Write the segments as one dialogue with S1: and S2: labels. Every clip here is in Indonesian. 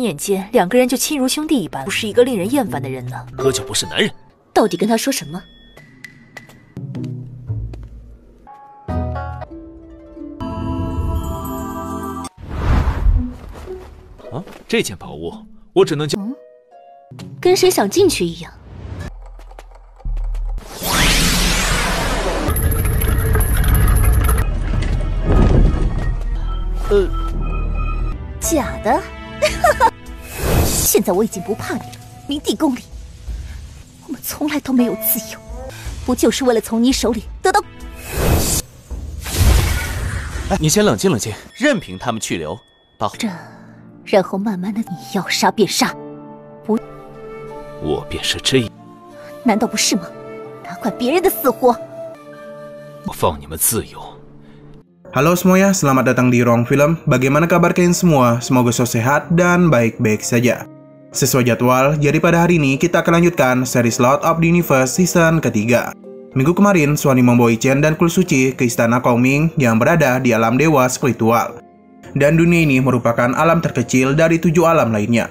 S1: 眼间两个人就亲如兄弟一般，不是一个令人厌烦的人呢。
S2: 哥就不是男人。
S3: 到底跟他说什么？
S2: 啊，这件宝物我只能交。
S3: 跟谁想进去一样。假的。现在我已经不怕你了，明帝宫里，我们从来都没有自由，不就是为了从你手里得到？
S4: 哎，你先冷静冷静，任凭他们去留，
S3: 这，然后慢慢的你要杀便杀，不，
S2: 我便是这，
S3: 难道不是吗？哪管别人的死活？
S2: 我放你们自由。
S5: Halo semuanya, selamat datang di Ruang Film. Bagaimana kabar kalian semua? Semoga selalu sehat dan baik-baik saja. Sesuai jadwal, jadi pada hari ini kita akan lanjutkan series Lord of the Universe season ketiga. Minggu kemarin, Xuan Yu membawa Chen dan kuil suci ke istana Kongming yang berada di alam dewa spiritual. Dan dunia ini merupakan alam terkecil dari 7 alam lainnya.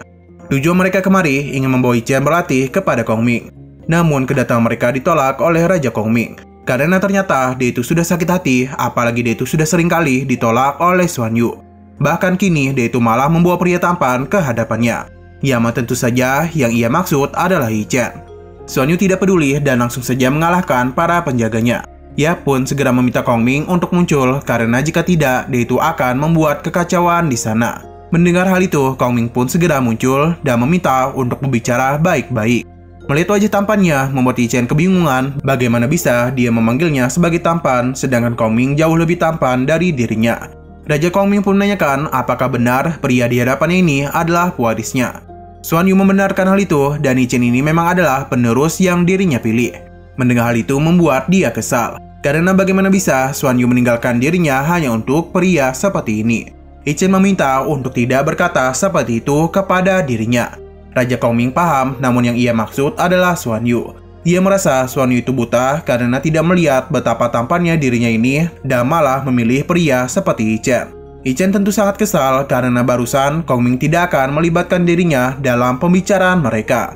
S5: Tujuan mereka kemari ingin membawa Chen berlatih kepada Kongming. Namun kedatangan mereka ditolak oleh Raja Kongming. Karena ternyata dia itu sudah sakit hati, apalagi dia itu sudah sering kali ditolak oleh Xuan Yu. Bahkan kini dia itu malah membawa pria tampan ke hadapannya. Ya, tentu saja yang ia maksud adalah Chen. Xuan Yu tidak peduli dan langsung saja mengalahkan para penjaganya. Ia pun segera meminta Kongming untuk muncul karena jika tidak, dia itu akan membuat kekacauan di sana. Mendengar hal itu, Kongming pun segera muncul dan meminta untuk berbicara baik-baik. Melihat wajah tampannya membuat Chen kebingungan bagaimana bisa dia memanggilnya sebagai tampan sedangkan Kongming jauh lebih tampan dari dirinya. Raja Kongming pun menanyakan apakah benar pria di hadapannya ini adalah pewarisnya. Xuan Yu membenarkan hal itu dan Chen ini memang adalah penerus yang dirinya pilih. Mendengar hal itu membuat dia kesal karena bagaimana bisa Xuan Yu meninggalkan dirinya hanya untuk pria seperti ini. Chen meminta untuk tidak berkata seperti itu kepada dirinya. Raja Kongming paham, namun yang ia maksud adalah Xuan Yu. Ia merasa Xuan Yu itu buta karena tidak melihat betapa tampannya dirinya ini dan malah memilih pria seperti Chen. Chen tentu sangat kesal karena barusan Kongming tidak akan melibatkan dirinya dalam pembicaraan mereka.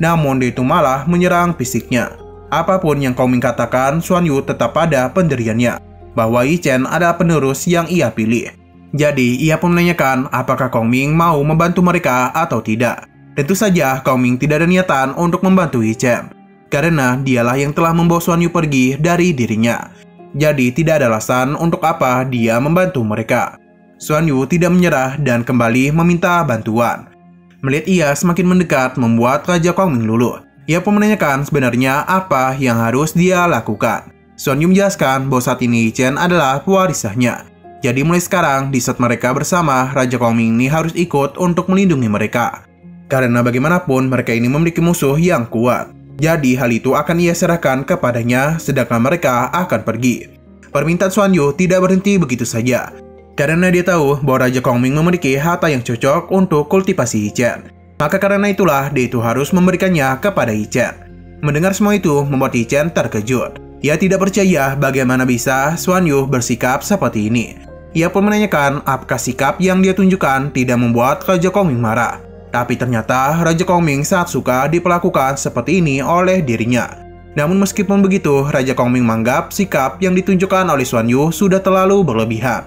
S5: Namun dia itu malah menyerang fisiknya. Apapun yang Kongming katakan, Xuan Yu tetap pada pendiriannya bahwa Chen adalah penerus yang ia pilih. Jadi ia pun menanyakan apakah Kongming mau membantu mereka atau tidak. Tentu saja Kongming tidak ada niatan untuk membantu Chen, karena dialah yang telah membawa Xuan Yu pergi dari dirinya. Jadi tidak ada alasan untuk apa dia membantu mereka. Xuan Yu tidak menyerah dan kembali meminta bantuan. Melihat ia semakin mendekat membuat Raja Kongming luluh. Ia pun menanyakan sebenarnya apa yang harus dia lakukan. Xuan Yu menjelaskan bahwa saat ini Chen adalah pewarisnya. Jadi mulai sekarang di saat mereka bersama, Raja Kongming ini harus ikut untuk melindungi mereka. Karena bagaimanapun mereka ini memiliki musuh yang kuat. Jadi hal itu akan ia serahkan kepadanya sedangkan mereka akan pergi. Permintaan Xuan Yu tidak berhenti begitu saja. Karena dia tahu bahwa Raja Kongming memiliki harta yang cocok untuk kultivasi Chen. Maka karena itulah dia itu harus memberikannya kepada Chen. Mendengar semua itu membuat Chen terkejut. Ia tidak percaya bagaimana bisa Xuan Yu bersikap seperti ini. Ia pun menanyakan apakah sikap yang dia tunjukkan tidak membuat Raja Kongming marah. Tapi ternyata Raja Kongming sangat suka diperlakukan seperti ini oleh dirinya. Namun meskipun begitu, Raja Kongming menganggap sikap yang ditunjukkan oleh Xuan Yu sudah terlalu berlebihan.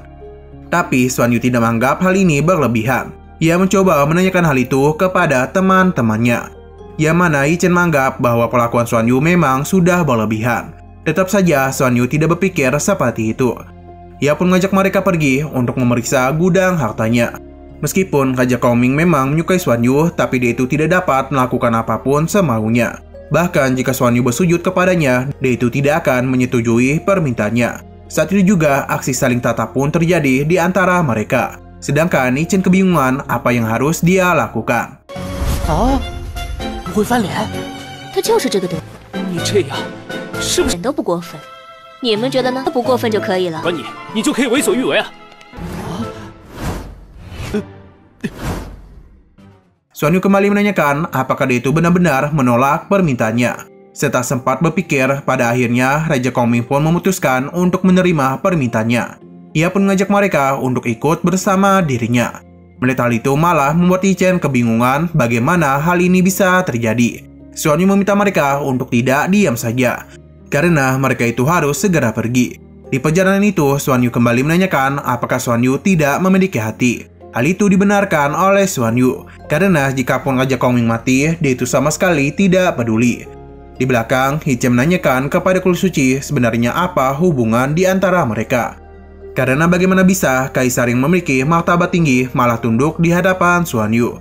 S5: Tapi Xuan Yu tidak menganggap hal ini berlebihan. Ia mencoba menanyakan hal itu kepada teman-temannya. Yang mana Chen menganggap bahwa perlakuan Xuan Yu memang sudah berlebihan. Tetap saja Xuan Yu tidak berpikir seperti itu. Ia pun mengajak mereka pergi untuk memeriksa gudang hartanya. Meskipun Raja Kongming memang menyukai Xuan Yu, tapi dia itu tidak dapat melakukan apapun semaunya. Bahkan jika Xuan Yu bersujud kepadanya, dia itu tidak akan menyetujui permintaannya. Saat itu juga aksi saling tatap pun terjadi di antara mereka. Sedangkan Chen kebingungan apa yang harus dia lakukan.
S4: Ah, 不会翻脸？
S3: 他就是这个德。
S2: 你这样是不是
S3: 点都不过分？你们觉得呢？不过分就可以了。
S2: 管你就可以为所欲为啊！
S5: Xuan Yu kembali menanyakan apakah dia itu benar-benar menolak permintaannya. Setelah sempat berpikir, pada akhirnya Raja Kongming pun memutuskan untuk menerima permintaannya. Ia pun mengajak mereka untuk ikut bersama dirinya. Melihat hal itu malah membuat Yi-Chen kebingungan bagaimana hal ini bisa terjadi. Xuan Yu meminta mereka untuk tidak diam saja, karena mereka itu harus segera pergi. Di perjalanan itu, Xuan Yu kembali menanyakan apakah Xuan Yu tidak memiliki hati. Hal itu dibenarkan oleh Xuan Yu, karena jikapun Raja Kongming mati, dia itu sama sekali tidak peduli. Di belakang, Yi-Chen menanyakan kepada kuil suci sebenarnya apa hubungan di antara mereka. Karena bagaimana bisa kaisar yang memiliki martabat tinggi malah tunduk di hadapan Xuan Yu.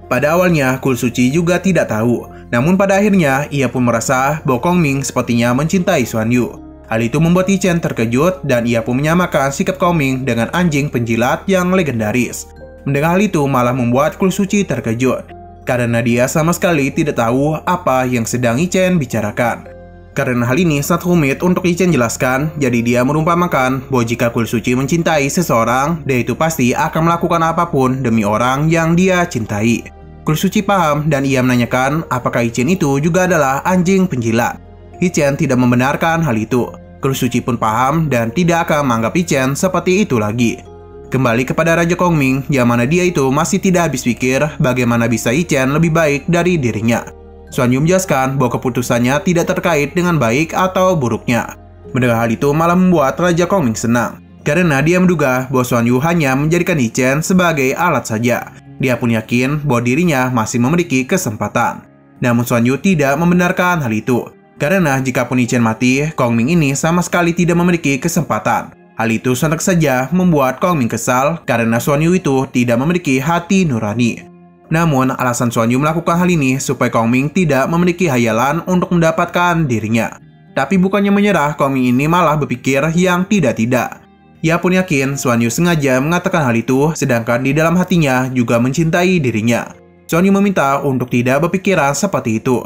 S5: Pada awalnya, kuil suci juga tidak tahu. Namun pada akhirnya, ia pun merasa bahwa Kongming sepertinya mencintai Xuan Yu. Hal itu membuat Yi-Chen terkejut dan ia pun menyamakan sikap Kongming dengan anjing penjilat yang legendaris. Mendengar hal itu malah membuat kuil suci terkejut, karena dia sama sekali tidak tahu apa yang sedang Yi-Chen bicarakan. Karena hal ini sangat rumit untuk Yi-Chen jelaskan, jadi dia merumpamakan bahwa jika kuil suci mencintai seseorang, dia itu pasti akan melakukan apapun demi orang yang dia cintai. Kuil suci paham dan ia menanyakan apakah Yi-Chen itu juga adalah anjing penjilat. Yi-Chen tidak membenarkan hal itu. Kuil suci pun paham dan tidak akan menganggap Yi-Chen seperti itu lagi. Kembali kepada Raja Kongming, yang mana dia itu masih tidak habis pikir bagaimana bisa Yi-Chen lebih baik dari dirinya. Xuan Yu menjelaskan bahwa keputusannya tidak terkait dengan baik atau buruknya. Mendengar hal itu malah membuat Raja Kongming senang, karena dia menduga bahwa Xuan Yu hanya menjadikan Yi-Chen sebagai alat saja. Dia pun yakin bahwa dirinya masih memiliki kesempatan. Namun Xuan Yu tidak membenarkan hal itu, karena jikapun Yi-Chen mati, Kongming ini sama sekali tidak memiliki kesempatan. Hal itu sontak saja membuat Kongming kesal karena Xuan Yu itu tidak memiliki hati nurani. Namun, alasan Xuan Yu melakukan hal ini supaya Kongming tidak memiliki hayalan untuk mendapatkan dirinya. Tapi bukannya menyerah, Kongming ini malah berpikir yang tidak-tidak. Ia pun yakin Xuan Yu sengaja mengatakan hal itu, sedangkan di dalam hatinya juga mencintai dirinya. Xuan Yu meminta untuk tidak berpikiran seperti itu,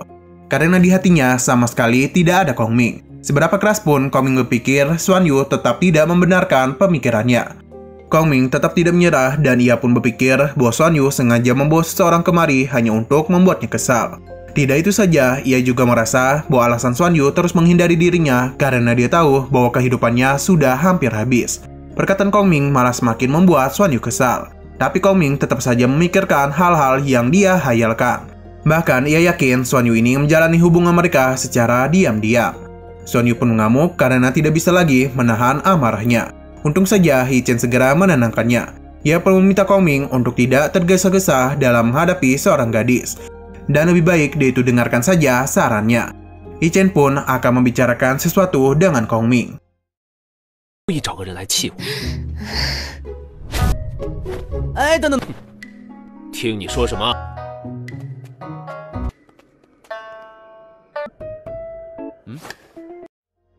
S5: karena di hatinya sama sekali tidak ada Kongming. Seberapa keras pun Kongming berpikir, Xuan Yu tetap tidak membenarkan pemikirannya. Kongming tetap tidak menyerah dan ia pun berpikir bahwa Xuan Yu sengaja membawa seseorang kemari hanya untuk membuatnya kesal. Tidak itu saja, ia juga merasa bahwa alasan Xuan Yu terus menghindari dirinya karena dia tahu bahwa kehidupannya sudah hampir habis. Perkataan Kongming malah semakin membuat Xuan Yu kesal. Tapi Kongming tetap saja memikirkan hal-hal yang dia hayalkan. Bahkan ia yakin Xuan Yu ini menjalani hubungan mereka secara diam-diam. Xuan Yu pun mengamuk karena tidak bisa lagi menahan amarahnya. Untung saja Yi-Chen segera menenangkannya. Ia perlu meminta Kongming untuk tidak tergesa-gesa dalam menghadapi seorang gadis. Dan lebih baik dia itu dengarkan saja sarannya. Yi-Chen pun akan membicarakan sesuatu dengan Kongming.
S2: 故意找个人来气我。
S4: 哎，等等，
S2: 听你说什么？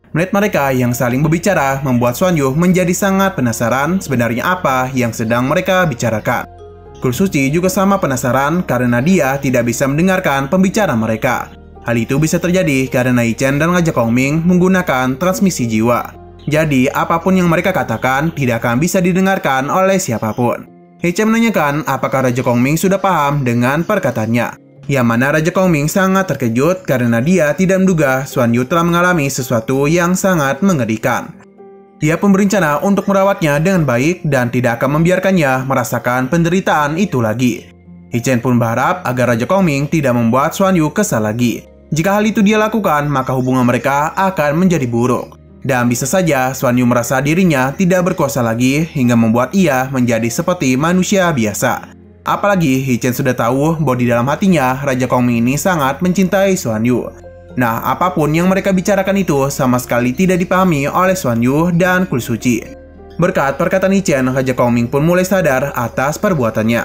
S5: Melihat mereka yang saling berbicara membuat Xuan Yu menjadi sangat penasaran sebenarnya apa yang sedang mereka bicarakan. Kuil suci juga sama penasaran karena dia tidak bisa mendengarkan pembicaraan mereka. Hal itu bisa terjadi karena Yi-Chen dan Raja Kongming menggunakan transmisi jiwa. Jadi apapun yang mereka katakan tidak akan bisa didengarkan oleh siapapun. Yi-Chen menanyakan apakah Raja Kongming sudah paham dengan perkataannya. Yang mana Raja Kongming sangat terkejut karena dia tidak menduga Xuan Yu telah mengalami sesuatu yang sangat mengerikan. Dia pun berencana untuk merawatnya dengan baik dan tidak akan membiarkannya merasakan penderitaan itu lagi. Yi-Chen pun berharap agar Raja Kongming tidak membuat Xuan Yu kesal lagi. Jika hal itu dia lakukan, maka hubungan mereka akan menjadi buruk. Dan bisa saja Xuan Yu merasa dirinya tidak berkuasa lagi hingga membuat ia menjadi seperti manusia biasa. Apalagi Yi-Chen sudah tahu bahwa di dalam hatinya Raja Kongming ini sangat mencintai Xuan Yu. Nah, apapun yang mereka bicarakan itu sama sekali tidak dipahami oleh Xuan Yu dan kuil suci. Berkat perkataan Yi-Chen, Raja Kongming pun mulai sadar atas perbuatannya.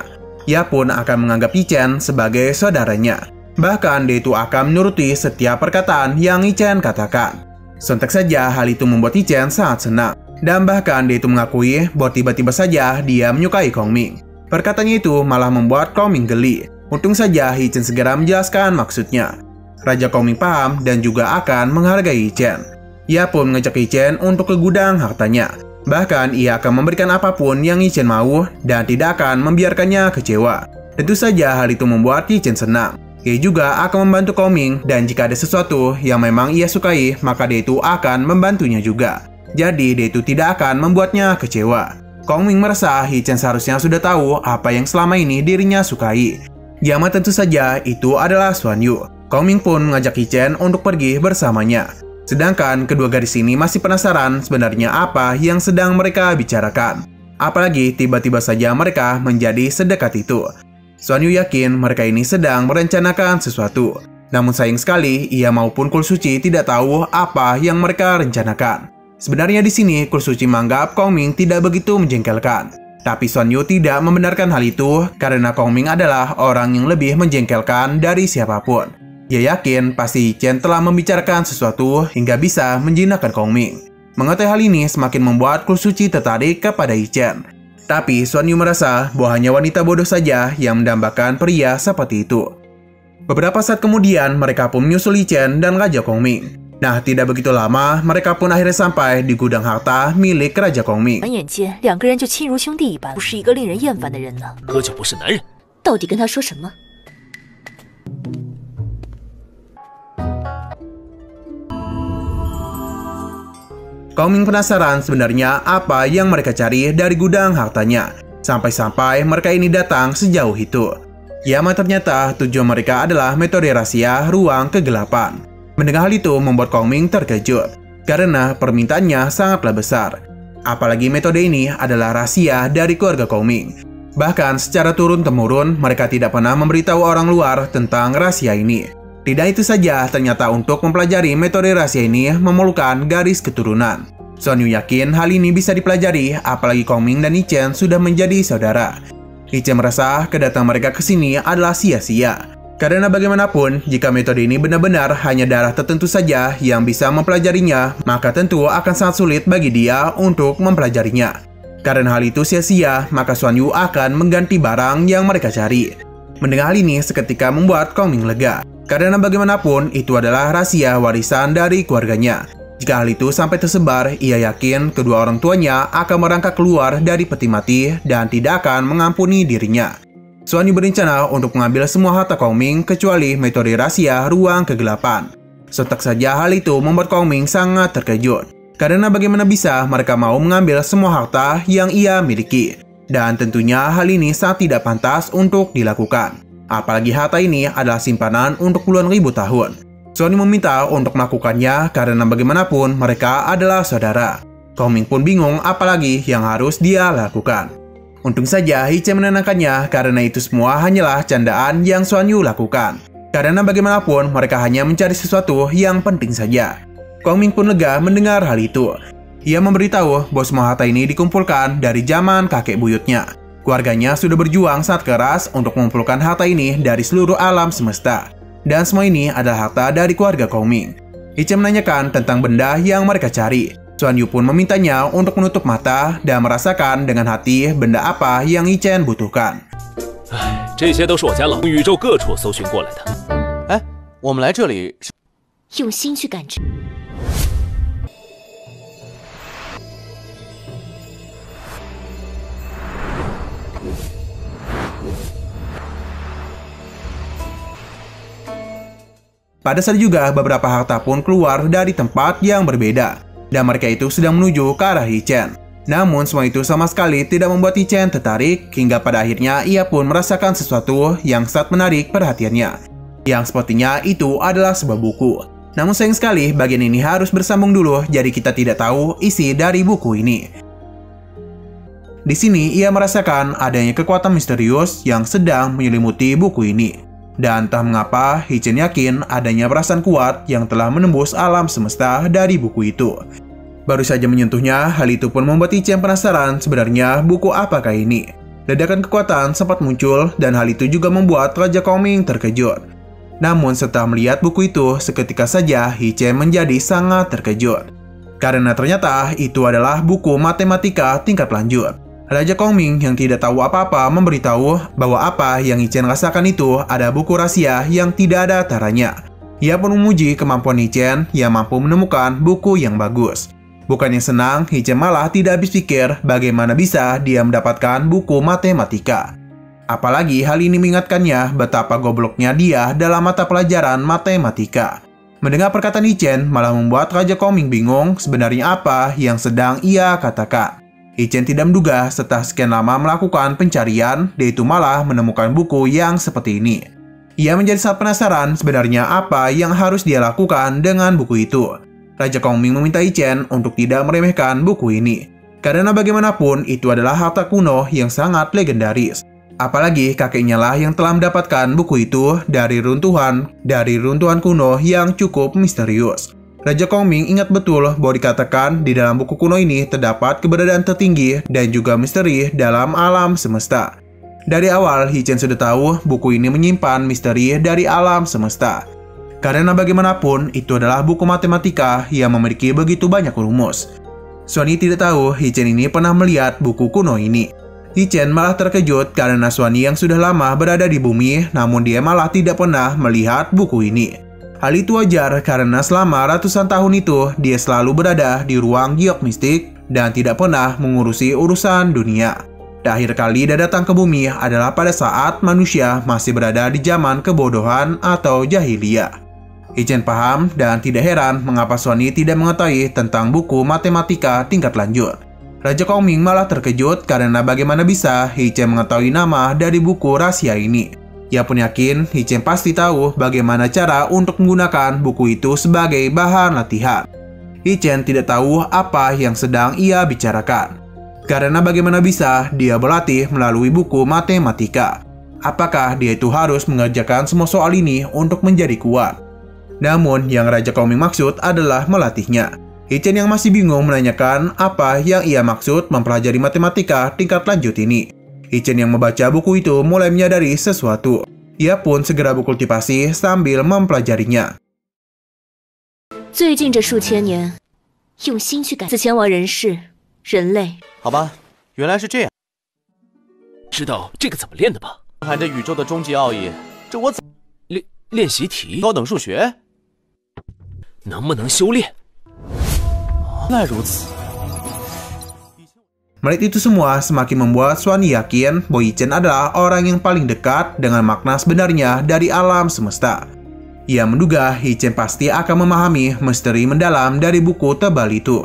S5: Ia pun akan menganggap Yi-Chen sebagai saudaranya. Bahkan dia itu akan menuruti setiap perkataan yang Yi-Chen katakan. Sontak saja hal itu membuat Yi-Chen sangat senang. Dan bahkan dia itu mengakui bahwa tiba-tiba saja dia menyukai Kongming. Perkataannya itu malah membuat Kongming geli. Untung saja Yi-Chen segera menjelaskan maksudnya. Raja Kongming paham dan juga akan menghargai Yi-Chen. Ia pun mengajak Yi-Chen untuk ke gudang hartanya. Bahkan ia akan memberikan apapun yang Yi-Chen mau dan tidak akan membiarkannya kecewa. Tentu saja hal itu membuat Yi-Chen senang. Ia juga akan membantu Kongming dan jika ada sesuatu yang memang ia sukai, maka dia itu akan membantunya juga. Jadi dia itu tidak akan membuatnya kecewa. Kong Ming merasa Hichen seharusnya sudah tahu apa yang selama ini dirinya sukai. Yang tentu saja itu adalah Xuan Yu. Kong Ming pun mengajak Hichen untuk pergi bersamanya. Sedangkan kedua gadis ini masih penasaran sebenarnya apa yang sedang mereka bicarakan. Apalagi tiba-tiba saja mereka menjadi sedekat itu. Xuan Yu yakin mereka ini sedang merencanakan sesuatu. Namun sayang sekali, ia maupun Kul Suci tidak tahu apa yang mereka rencanakan. Sebenarnya di sini Kul Suci menganggap Kong Ming tidak begitu menjengkelkan. Tapi Xuan Yu tidak membenarkan hal itu karena Kong Ming adalah orang yang lebih menjengkelkan dari siapapun. Ia yakin pasti Hichen telah membicarakan sesuatu hingga bisa menjinakkan Kong Ming. Mengetahui hal ini semakin membuat Kul Suci tertarik kepada Hichen. Tapi Xuan Yu merasa bahwa hanya wanita bodoh saja yang mendambakan pria seperti itu. Beberapa saat kemudian mereka pun menyusul Hichen dan Raja Kong Ming. Nah, tidak begitu lama mereka pun akhirnya sampai di gudang harta milik Raja Kong Ming.
S1: 眼见两个人就亲如兄弟一般，不是一个令人厌烦的人呢。
S2: 哥就不是男人。
S3: 到底跟他说什么？
S5: Kong Ming penasaran sebenarnya apa yang mereka cari dari gudang hartanya. Sampai-sampai mereka ini datang sejauh itu. Ya, ternyata tujuan mereka adalah metode rahasia ruang kegelapan. Mendengar hal itu membuat Kong Ming terkejut. Karena permintaannya sangatlah besar. Apalagi metode ini adalah rahasia dari keluarga Kong Ming. Bahkan secara turun-temurun mereka tidak pernah memberitahu orang luar tentang rahasia ini. Tidak itu saja, ternyata untuk mempelajari metode rahasia ini memerlukan garis keturunan. Xuan Yu yakin hal ini bisa dipelajari, apalagi Kong Ming dan Hichen sudah menjadi saudara. Hichen merasa kedatangan mereka ke sini adalah sia-sia. Karena bagaimanapun, jika metode ini benar-benar hanya darah tertentu saja yang bisa mempelajarinya, maka tentu akan sangat sulit bagi dia untuk mempelajarinya. Karena hal itu sia-sia, maka Xuan Yu akan mengganti barang yang mereka cari. Mendengar hal ini seketika membuat Kong Ming lega. Karena bagaimanapun itu adalah rahasia warisan dari keluarganya. Jika hal itu sampai tersebar, ia yakin kedua orang tuanya akan merangkak keluar dari peti mati dan tidak akan mengampuni dirinya. Xuan Yu berencana untuk mengambil semua harta Kong Ming kecuali metode rahasia ruang kegelapan. Sontak saja hal itu membuat Kong Ming sangat terkejut. Karena bagaimana bisa mereka mau mengambil semua harta yang ia miliki. Dan tentunya hal ini sangat tidak pantas untuk dilakukan. Apalagi harta ini adalah simpanan untuk puluhan ribu tahun. Xuan Yu meminta untuk melakukannya karena bagaimanapun mereka adalah saudara. Kong Ming pun bingung apalagi yang harus dia lakukan. Untung saja Hichen menenangkannya karena itu semua hanyalah candaan yang Xuan Yu lakukan. Karena bagaimanapun mereka hanya mencari sesuatu yang penting saja. Kong Ming pun lega mendengar hal itu. Ia memberitahu bahwa semua harta ini dikumpulkan dari zaman kakek buyutnya. Keluarganya sudah berjuang sangat keras untuk mengumpulkan harta ini dari seluruh alam semesta. Dan semua ini adalah harta dari keluarga Kong Ming. Hichen menanyakan tentang benda yang mereka cari. Xuan Yu pun memintanya untuk menutup mata dan merasakan dengan hati benda apa yang Hichen butuhkan.
S2: 这些都是我家老从宇宙各处搜寻过来的。
S4: 哎，我们来这里是
S3: 用心去感知。
S5: Pada saat juga beberapa harta pun keluar dari tempat yang berbeda. Dan mereka itu sedang menuju ke arah Hichen. Namun semua itu sama sekali tidak membuat Hichen tertarik. Hingga pada akhirnya ia pun merasakan sesuatu yang sangat menarik perhatiannya. Yang sepertinya itu adalah sebuah buku. Namun sayang sekali bagian ini harus bersambung dulu. Jadi kita tidak tahu isi dari buku ini. Di sini ia merasakan adanya kekuatan misterius yang sedang menyelimuti buku ini. Dan entah mengapa, Hichen yakin adanya perasaan kuat yang telah menembus alam semesta dari buku itu. Baru saja menyentuhnya, hal itu pun membuat Hichen penasaran sebenarnya buku apakah ini. Ledakan kekuatan sempat muncul dan hal itu juga membuat Raja Kong Ming terkejut. Namun setelah melihat buku itu, seketika saja Hichen menjadi sangat terkejut. Karena ternyata itu adalah buku matematika tingkat lanjut. Raja Kong Ming yang tidak tahu apa-apa memberitahu bahwa apa yang Hichen rasakan itu ada buku rahasia yang tidak ada taranya. Ia pun memuji kemampuan Hichen yang mampu menemukan buku yang bagus. Bukannya senang, Hichen malah tidak habis pikir bagaimana bisa dia mendapatkan buku matematika. Apalagi hal ini mengingatkannya betapa gobloknya dia dalam mata pelajaran matematika. Mendengar perkataan Hichen malah membuat Raja Kong Ming bingung sebenarnya apa yang sedang ia katakan. Hichen tidak menduga setelah sekian lama melakukan pencarian, dia itu malah menemukan buku yang seperti ini. Ia menjadi sangat penasaran sebenarnya apa yang harus dia lakukan dengan buku itu. Raja Kongming meminta Hichen untuk tidak meremehkan buku ini. Karena bagaimanapun itu adalah harta kuno yang sangat legendaris. Apalagi kakeknya lah yang telah mendapatkan buku itu dari runtuhan kuno yang cukup misterius. Raja Kongming ingat betul bahwa dikatakan di dalam buku kuno ini terdapat keberadaan tertinggi dan juga misteri dalam alam semesta. Dari awal, Hichen sudah tahu buku ini menyimpan misteri dari alam semesta. Karena bagaimanapun, itu adalah buku matematika yang memiliki begitu banyak rumus. Xuanyi tidak tahu Hichen ini pernah melihat buku kuno ini. Hichen malah terkejut karena Xuanyi yang sudah lama berada di bumi, namun dia malah tidak pernah melihat buku ini. Hal itu wajar karena selama ratusan tahun itu dia selalu berada di ruang giok mistik dan tidak pernah mengurusi urusan dunia. Terakhir kali dia datang ke bumi adalah pada saat manusia masih berada di zaman kebodohan atau jahiliyah. Hichen paham dan tidak heran mengapa Xuanyi tidak mengetahui tentang buku matematika tingkat lanjut. Raja Kongming malah terkejut karena bagaimana bisa Hichen mengetahui nama dari buku rahasia ini. Ia pun yakin Hichen pasti tahu bagaimana cara untuk menggunakan buku itu sebagai bahan latihan. Hichen tidak tahu apa yang sedang ia bicarakan. Karena bagaimana bisa dia berlatih melalui buku matematika. Apakah dia itu harus mengerjakan semua soal ini untuk menjadi kuat? Namun yang Raja Kongming maksud adalah melatihnya. Hichen yang masih bingung menanyakan apa yang ia maksud mempelajari matematika tingkat lanjut ini. Hichen yang membaca buku itu mulai menyadari sesuatu. Ia pun segera berkultivasi sambil mempelajarinya.
S1: 最近这数千年，用心去改。自前往人世，人类。
S4: 好吧，原来是这样。
S2: 知道这个怎么练的吧？
S4: 看这宇宙的终极奥义，这我怎
S2: 练习题？
S4: 高等数学？
S2: 能不能修炼？
S4: 原来如此。
S5: Melihat itu semua semakin membuat Xuanyi yakin bahwa Hichen adalah orang yang paling dekat dengan makna sebenarnya dari alam semesta. Ia menduga Hichen pasti akan memahami misteri mendalam dari buku tebal itu.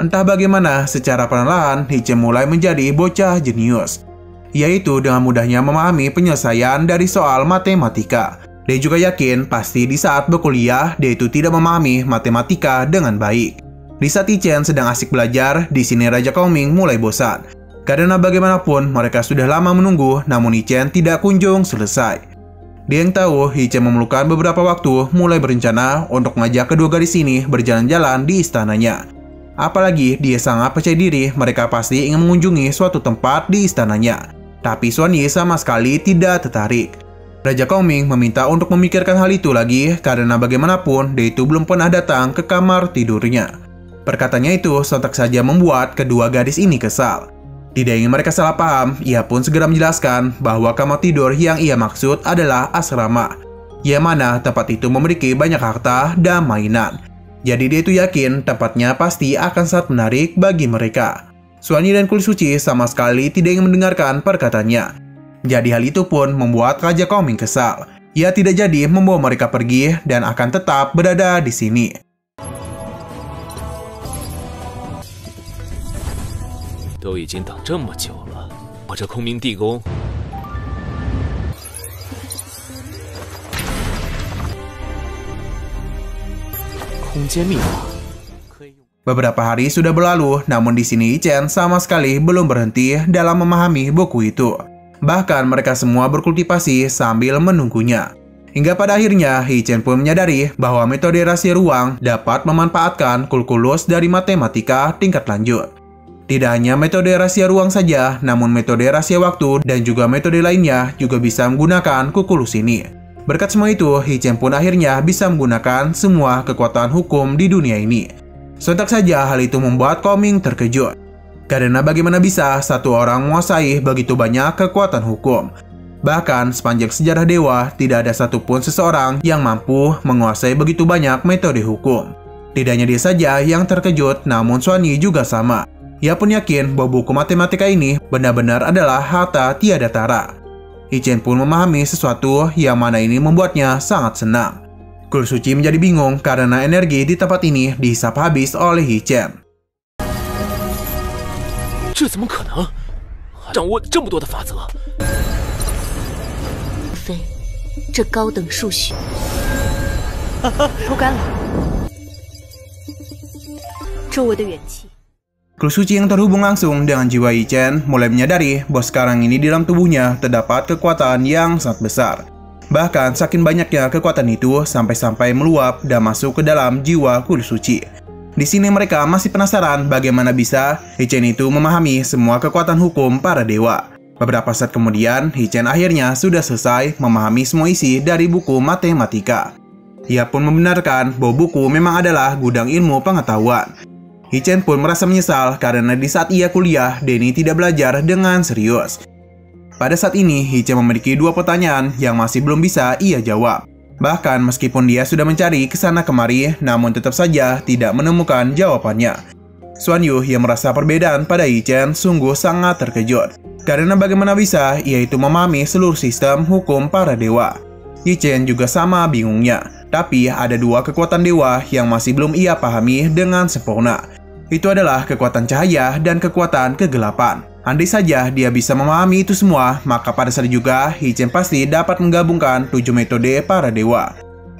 S5: Entah bagaimana, secara perlahan Hichen mulai menjadi bocah jenius, yaitu dengan mudahnya memahami penyelesaian dari soal matematika. Dia juga yakin pasti di saat berkuliah dia itu tidak memahami matematika dengan baik. Di saat Hichen sedang asik belajar, di sini Raja Kongming mulai bosan. Karena bagaimanapun mereka sudah lama menunggu, namun Hichen tidak kunjung selesai. Dia yang tahu Hichen memerlukan beberapa waktu mulai berencana untuk mengajak kedua gadis ini berjalan-jalan di istananya. Apalagi dia sangat percaya diri mereka pasti ingin mengunjungi suatu tempat di istananya. Tapi Xuanyi sama sekali tidak tertarik. Raja Kongming meminta untuk memikirkan hal itu lagi karena bagaimanapun dia itu belum pernah datang ke kamar tidurnya. Perkataannya itu sontak saja membuat kedua gadis ini kesal. Tidak ingin mereka salah paham, ia pun segera menjelaskan bahwa kamar tidur yang ia maksud adalah asrama, yang mana tempat itu memiliki banyak harta dan mainan. Jadi dia itu yakin tempatnya pasti akan sangat menarik bagi mereka. Xuanyi dan Kulit Suci sama sekali tidak ingin mendengarkan perkataannya. Jadi hal itu pun membuat Raja Kongming kesal. Ia tidak jadi membawa mereka pergi dan akan tetap berada di sini.
S2: 都已经等这么久了，我这空明地宫
S4: 空间密码。
S5: Beberapa hari sudah berlalu, namun di sini Hichen sama sekali belum berhenti dalam memahami buku itu. Bahkan mereka semua berkultivasi sambil menunggunya. Hingga pada akhirnya Hichen pun menyadari bahwa metode rahasia ruang dapat memanfaatkan kulkulus dari matematika tingkat lanjut. Tidak hanya metode rahasia ruang saja, namun metode rahasia waktu dan juga metode lainnya juga bisa menggunakan kulkulus ini. Berkat semua itu, Hichen pun akhirnya bisa menggunakan semua kekuatan hukum di dunia ini. Sontak saja hal itu membuat Kongming terkejut. Karena bagaimana bisa satu orang menguasai begitu banyak kekuatan hukum. Bahkan sepanjang sejarah dewa, tidak ada satupun seseorang yang mampu menguasai begitu banyak metode hukum. Tidak hanya dia saja yang terkejut, namun Xuanyi juga sama. Ia pun yakin bahwa buku matematika ini benar-benar adalah harta tiada tara. Hichen pun memahami sesuatu yang mana ini membuatnya sangat senang. Kulit Suci menjadi bingung karena energi di tempat ini dihisap habis oleh Hichen.
S2: 这怎么可能？掌握这么多的法则，
S1: 非这高等数学。
S3: 抽干了，周围的元气。
S5: Kru suci yang terhubung langsung dengan jiwa Yi Chen mulai menyadari bahwa sekarang ini di dalam tubuhnya terdapat kekuatan yang sangat besar. Bahkan saking banyaknya kekuatan itu sampai-sampai meluap dan masuk ke dalam jiwa Kru suci. Di sini mereka masih penasaran bagaimana bisa Yi Chen itu memahami semua kekuatan hukum para dewa. Beberapa saat kemudian, Yi Chen akhirnya sudah selesai memahami semua isi dari buku matematika. Ia pun membenarkan bahwa buku memang adalah gudang ilmu pengetahuan. Yi Chen pun merasa menyesal karena di saat ia kuliah, Denny tidak belajar dengan serius. Pada saat ini, Yi Chen memiliki dua pertanyaan yang masih belum bisa ia jawab. Bahkan meskipun dia sudah mencari ke sana kemari, namun tetap saja tidak menemukan jawabannya. Xuan Yu yang merasa perbedaan pada Yi Chen sungguh sangat terkejut. Karena bagaimana bisa ia itu memahami seluruh sistem hukum para dewa. Yi Chen juga sama bingungnya. Tapi ada dua kekuatan dewa yang masih belum ia pahami dengan sempurna. Itu adalah kekuatan cahaya dan kekuatan kegelapan. Andai saja dia bisa memahami itu semua, maka pada saat juga Yi Chen pasti dapat menggabungkan 7 metode para dewa.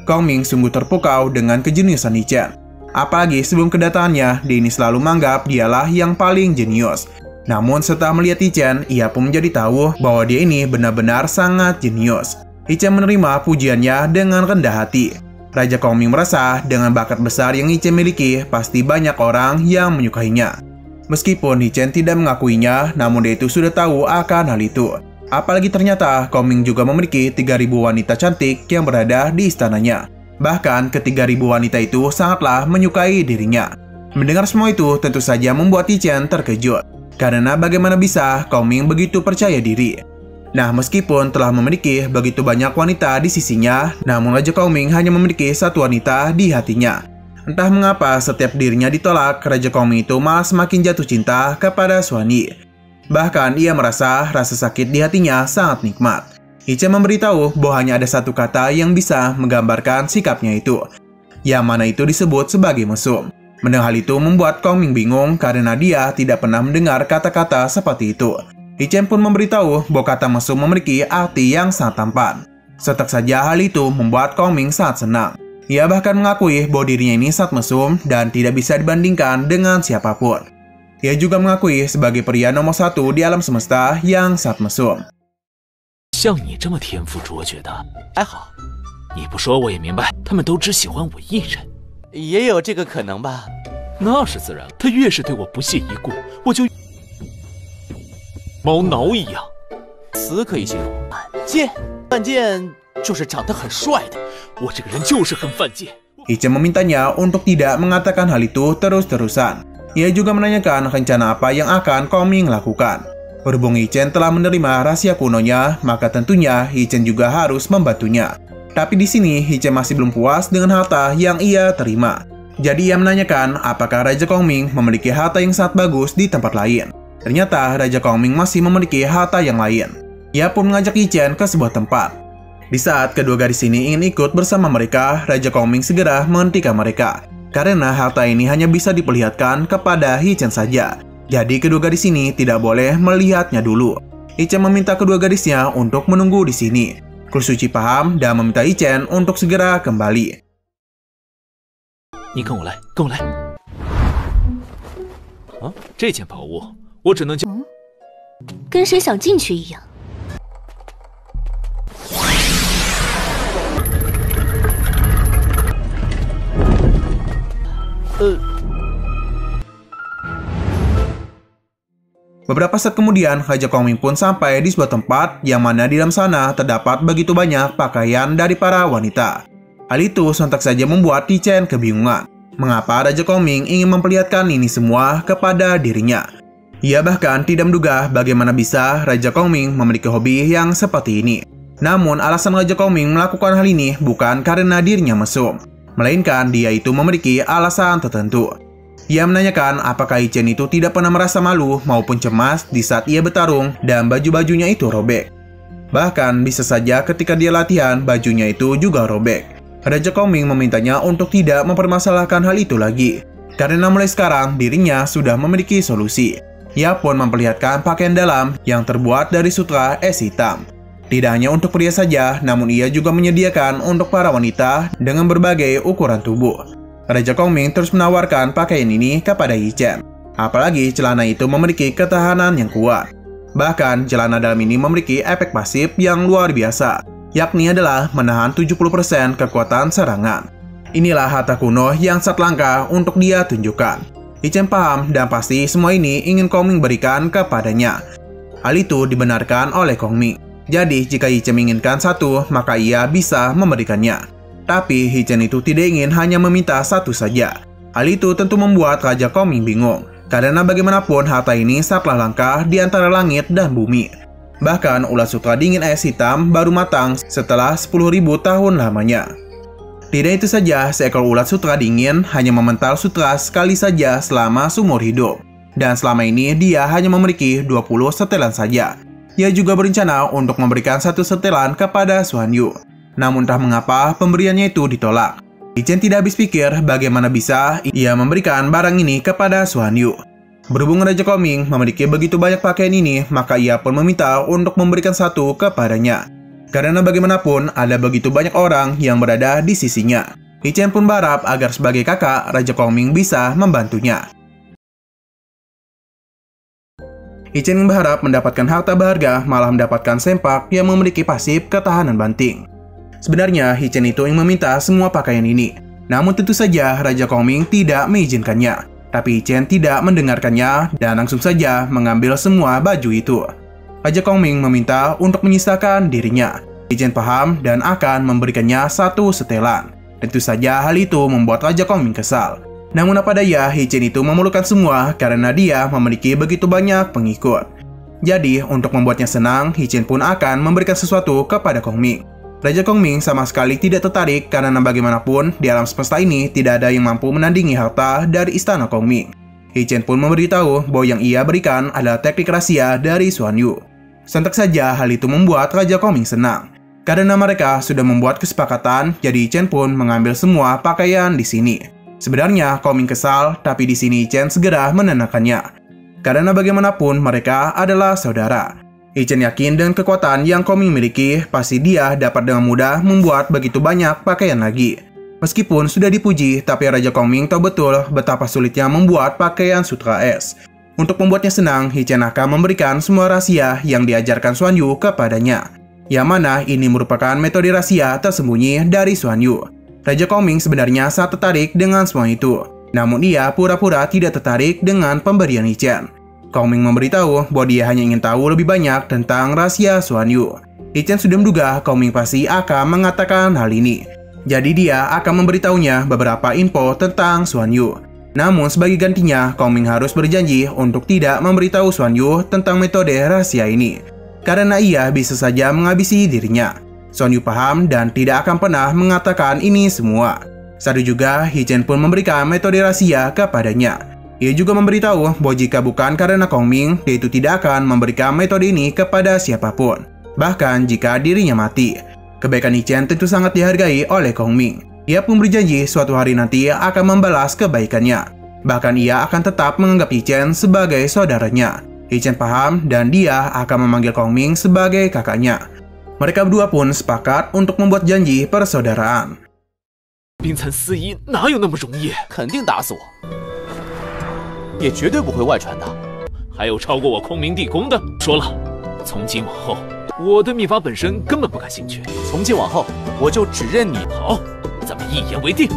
S5: Kong Ming sungguh terpukau dengan kejeniusan Yi Chen. Apalagi sebelum kedatangannya, Denny selalu menganggap dialah yang paling jenius. Namun setelah melihat Yi Chen, ia pun menjadi tahu bahwa dia ini benar-benar sangat jenius. Yi Chen menerima pujiannya dengan rendah hati. Raja Kong Ming merasa dengan bakat besar yang Yi Chen miliki, pasti banyak orang yang menyukainya. Meskipun Yi Chen tidak mengakuinya, namun dia itu sudah tahu akan hal itu. Apalagi ternyata Kong Ming juga memiliki 3.000 wanita cantik yang berada di istananya. Bahkan ke-3.000 wanita itu sangatlah menyukai dirinya. Mendengar semua itu tentu saja membuat Yi Chen terkejut. Karena bagaimana bisa Kong Ming begitu percaya diri. Nah, meskipun telah memiliki begitu banyak wanita di sisinya, namun Raja Kong Ming hanya memiliki satu wanita di hatinya. Entah mengapa setiap dirinya ditolak, Raja Kong Ming itu malah semakin jatuh cinta kepada Xuan Yi. Bahkan ia merasa rasa sakit di hatinya sangat nikmat. Yi Chen memberitahu bahwa hanya ada satu kata yang bisa menggambarkan sikapnya itu, yang mana itu disebut sebagai mesum. Mendengar hal itu membuat Kong Ming bingung karena dia tidak pernah mendengar kata-kata seperti itu. Yi Chen pun memberitahu bahwa kata mesum memiliki arti yang sangat tampan. Setak saja hal itu membuat Kong Ming sangat senang. Ia bahkan mengakui bahwa dirinya ini sangat mesum dan tidak bisa dibandingkan dengan siapapun. Ia juga mengakui sebagai pria nomor 1 di alam semesta yang sangat mesum.
S2: 像你这么天赋卓绝的，还好，你不说我也明白，他们都只喜欢我一人。
S4: 也有这个可能吧？
S2: 那是自然，他越是对我不屑一顾，我就猫挠一样。
S4: 词可以形容犯贱，犯贱就是长得很帅的。
S2: 我这个人就是很犯贱。
S5: Yi Chen memintanya untuk tidak mengatakan hal itu terus-terusan. Ia juga menanyakan rencana apa yang akan Kong Ming lakukan. Berhubung Yi Chen telah menerima rahasia kunonya, maka tentunya Yi Chen juga harus membantunya. Tapi di sini Yi Chen masih belum puas dengan harta yang ia terima. Jadi ia menanyakan apakah Raja Kong Ming memiliki harta yang sangat bagus di tempat lain. Ternyata Raja Kong Ming masih memiliki harta yang lain. Ia pun mengajak Yi Chen ke sebuah tempat. Di saat kedua gadis ini ingin ikut bersama mereka, Raja Kong Ming segera menghentikan mereka. Karena harta ini hanya bisa diperlihatkan kepada Yi Chen saja. Jadi kedua gadis ini tidak boleh melihatnya dulu. Yi Chen meminta kedua gadisnya untuk menunggu di sini. Kru suci paham dan meminta Yi Chen untuk segera kembali.
S2: 你跟我来，跟我来。啊，这间宝物我只能交。
S1: 跟谁想进去一样。
S5: Beberapa saat kemudian, Raja Kong Ming pun sampai di sebuah tempat yang mana di dalam sana terdapat begitu banyak pakaian dari para wanita. Hal itu sontak saja membuat Yi Chen kebingungan. Mengapa Raja Kong Ming ingin memperlihatkan ini semua kepada dirinya? Ia bahkan tidak menduga bagaimana bisa Raja Kong Ming memiliki hobi yang seperti ini. Namun alasan Raja Kong Ming melakukan hal ini bukan karena dirinya mesum, melainkan dia itu memiliki alasan tertentu. Ia menanyakan apakah Yi Chen itu tidak pernah merasa malu maupun cemas di saat ia bertarung dan baju-bajunya itu robek. Bahkan bisa saja ketika dia latihan bajunya itu juga robek. Raja Kong Ming memintanya untuk tidak mempermasalahkan hal itu lagi, karena mulai sekarang dirinya sudah memiliki solusi. Ia pun memperlihatkan pakaian dalam yang terbuat dari sutra es hitam. Tidak hanya untuk pria saja, namun ia juga menyediakan untuk para wanita dengan berbagai ukuran tubuh. Raja Kongming terus menawarkan pakaian ini kepada Yi Chen. Apalagi celana itu memiliki ketahanan yang kuat. Bahkan, celana dalam ini memiliki efek pasif yang luar biasa, yakni adalah menahan 70% kekuatan serangan. Inilah harta kuno yang sangat langka untuk dia tunjukkan. Yi Chen paham dan pasti semua ini ingin Kongming berikan kepadanya. Hal itu dibenarkan oleh Kongming. Jadi, jika Yi Chen menginginkan satu, maka ia bisa memberikannya. Tapi, Yi Chen itu tidak ingin hanya meminta satu saja. Hal itu tentu membuat Raja Kongming bingung, karena bagaimanapun harta ini sangatlah langka di antara langit dan bumi. Bahkan, ulat sutra dingin es hitam baru matang setelah 10.000 tahun lamanya. Tidak itu saja, seekor ulat sutra dingin hanya memental sutra sekali saja selama seumur hidup. Dan selama ini, dia hanya memiliki 20 setelan saja. Ia juga berencana untuk memberikan satu setelan kepada Xuan Yu. Namun entah mengapa pemberiannya itu ditolak. Yi Chen tidak habis pikir bagaimana bisa ia memberikan barang ini kepada Xuan Yu. Berhubung Raja Kongming memiliki begitu banyak pakaian ini, maka ia pun meminta untuk memberikan satu kepadanya. Karena bagaimanapun ada begitu banyak orang yang berada di sisinya. Yi Chen pun berharap agar sebagai kakak, Raja Kongming bisa membantunya. Yi Chen berharap mendapatkan harta berharga, malah mendapatkan sempak yang memiliki pasif ketahanan banting. Sebenarnya, Yi Chen itu yang meminta semua pakaian ini. Namun tentu saja Raja Kongming tidak mengizinkannya. Tapi Yi Chen tidak mendengarkannya dan langsung saja mengambil semua baju itu. Raja Kongming meminta untuk menyisakan dirinya. Yi Chen paham dan akan memberikannya satu setelan. Tentu saja hal itu membuat Raja Kongming kesal. Namun apa daya, Yi Chen itu memerlukan semua karena dia memiliki begitu banyak pengikut. Jadi, untuk membuatnya senang, Yi Chen pun akan memberikan sesuatu kepada Kongming. Raja Kongming sama sekali tidak tertarik karena bagaimanapun di alam semesta ini tidak ada yang mampu menandingi harta dari istana Kongming. Yi Chen pun memberitahu bahwa yang ia berikan adalah teknik rahasia dari Xuan Yu. Sontak saja hal itu membuat Raja Kongming senang. Karena mereka sudah membuat kesepakatan, jadi Yi Chen pun mengambil semua pakaian di sini. Sebenarnya Kongming kesal, tapi di sini Yi Chen segera menenangkannya. Karena bagaimanapun mereka adalah saudara. Yi Chen yakin dengan kekuatan yang Kongming miliki, pasti dia dapat dengan mudah membuat begitu banyak pakaian lagi. Meskipun sudah dipuji, tapi Raja Kongming tahu betul betapa sulitnya membuat pakaian sutra es. Untuk membuatnya senang, Yi Chen akan memberikan semua rahasia yang diajarkan Xuan Yu kepadanya. Yang mana ini merupakan metode rahasia tersembunyi dari Xuan Yu. Raja Kongming sebenarnya sangat tertarik dengan semua itu. Namun ia pura-pura tidak tertarik dengan pemberian Yi Chen. Kongming memberitahu bahwa dia hanya ingin tahu lebih banyak tentang rahasia Xuan Yu. Yi Chen sudah menduga Kongming pasti akan mengatakan hal ini. Jadi dia akan memberitahunya beberapa info tentang Xuan Yu. Namun sebagai gantinya, Kongming harus berjanji untuk tidak memberitahu Xuan Yu tentang metode rahasia ini. Karena ia bisa saja menghabisi dirinya. Xuan Yu paham dan tidak akan pernah mengatakan ini semua. Saat itu juga, Yi Chen pun memberikan metode rahasia kepadanya. Ia juga memberitahu bahwa jika bukan karena Kongming, dia itu tidak akan memberikan metode ini kepada siapapun. Bahkan jika dirinya mati. Kebaikan Yi Chen tentu sangat dihargai oleh Kongming. Ia pun berjanji suatu hari nanti akan membalas kebaikannya. Bahkan ia akan tetap menganggap Yi Chen sebagai saudaranya. Yi Chen paham dan dia akan memanggil Kongming sebagai kakaknya. Mereka berdua pun sepakat untuk membuat janji persaudaraan.
S2: 冰蚕四一哪有那么容易？
S4: 肯定打死我，也绝对不会外传的。
S2: 还有超过我空明地宫的？说了，从今往后，我对秘法本身根本不感兴趣。
S4: 从今往后，我就只认你。
S2: 好，咱们一言为定。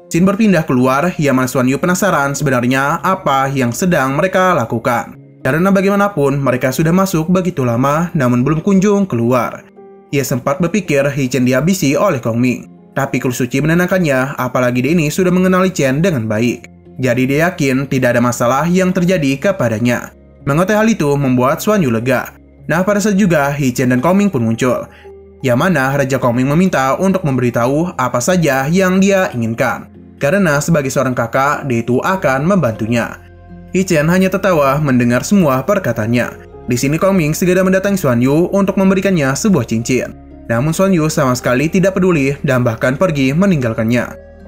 S5: Xin berpindah keluar, yang mana Xuan Yu penasaran sebenarnya apa yang sedang mereka lakukan. Karena bagaimanapun mereka sudah masuk begitu lama namun belum kunjung keluar. Ia sempat berpikir Yi Chen dihabisi oleh Kongming. Tapi Kru Suci menenangkannya, apalagi dia ini sudah mengenal Yi Chen dengan baik. Jadi dia yakin tidak ada masalah yang terjadi kepadanya. Mengetahui hal itu membuat Xuan Yu lega. Nah pada saat juga Yi Chen dan Kongming pun muncul. Yang mana Raja Kongming meminta untuk memberitahu apa saja yang dia inginkan. Karena sebagai seorang kakak, dia itu akan membantunya. Yi Chen hanya tertawa mendengar semua perkataannya. Di sini Kongming segera mendatangi Xuan Yu untuk memberikannya sebuah cincin. Namun Xuan Yu sama sekali tidak peduli dan bahkan pergi meninggalkannya.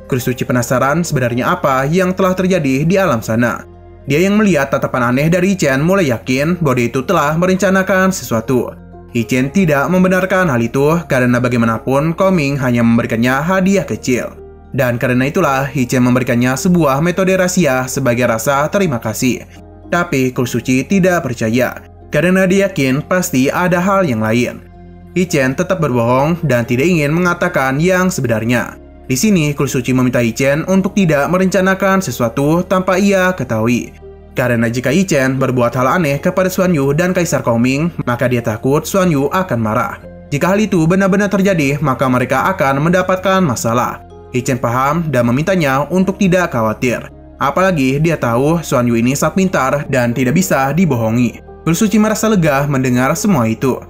S5: Kusuci penasaran sebenarnya apa yang telah terjadi di alam sana. Dia yang melihat tatapan aneh dari Hichen mulai yakin bahwa dia itu telah merencanakan sesuatu. Hichen tidak membenarkan hal itu karena bagaimanapun Koming hanya memberikannya hadiah kecil. Dan karena itulah Hichen memberikannya sebuah metode rahasia sebagai rasa terima kasih. Tapi Kusuci tidak percaya karena dia yakin pasti ada hal yang lain. Hichen tetap berbohong dan tidak ingin mengatakan yang sebenarnya. Di sini, Kusuci meminta Hichen untuk tidak merencanakan sesuatu tanpa ia ketahui. Karena jika Hichen berbuat hal aneh kepada Xuan Yu dan Kaisar Koming, maka dia takut Xuan Yu akan marah. Jika hal itu benar-benar terjadi, maka mereka akan mendapatkan masalah. Hichen paham dan memintanya untuk tidak khawatir. Apalagi dia tahu Xuan Yu ini sangat pintar dan tidak bisa dibohongi. Kusuci merasa lega mendengar semua itu.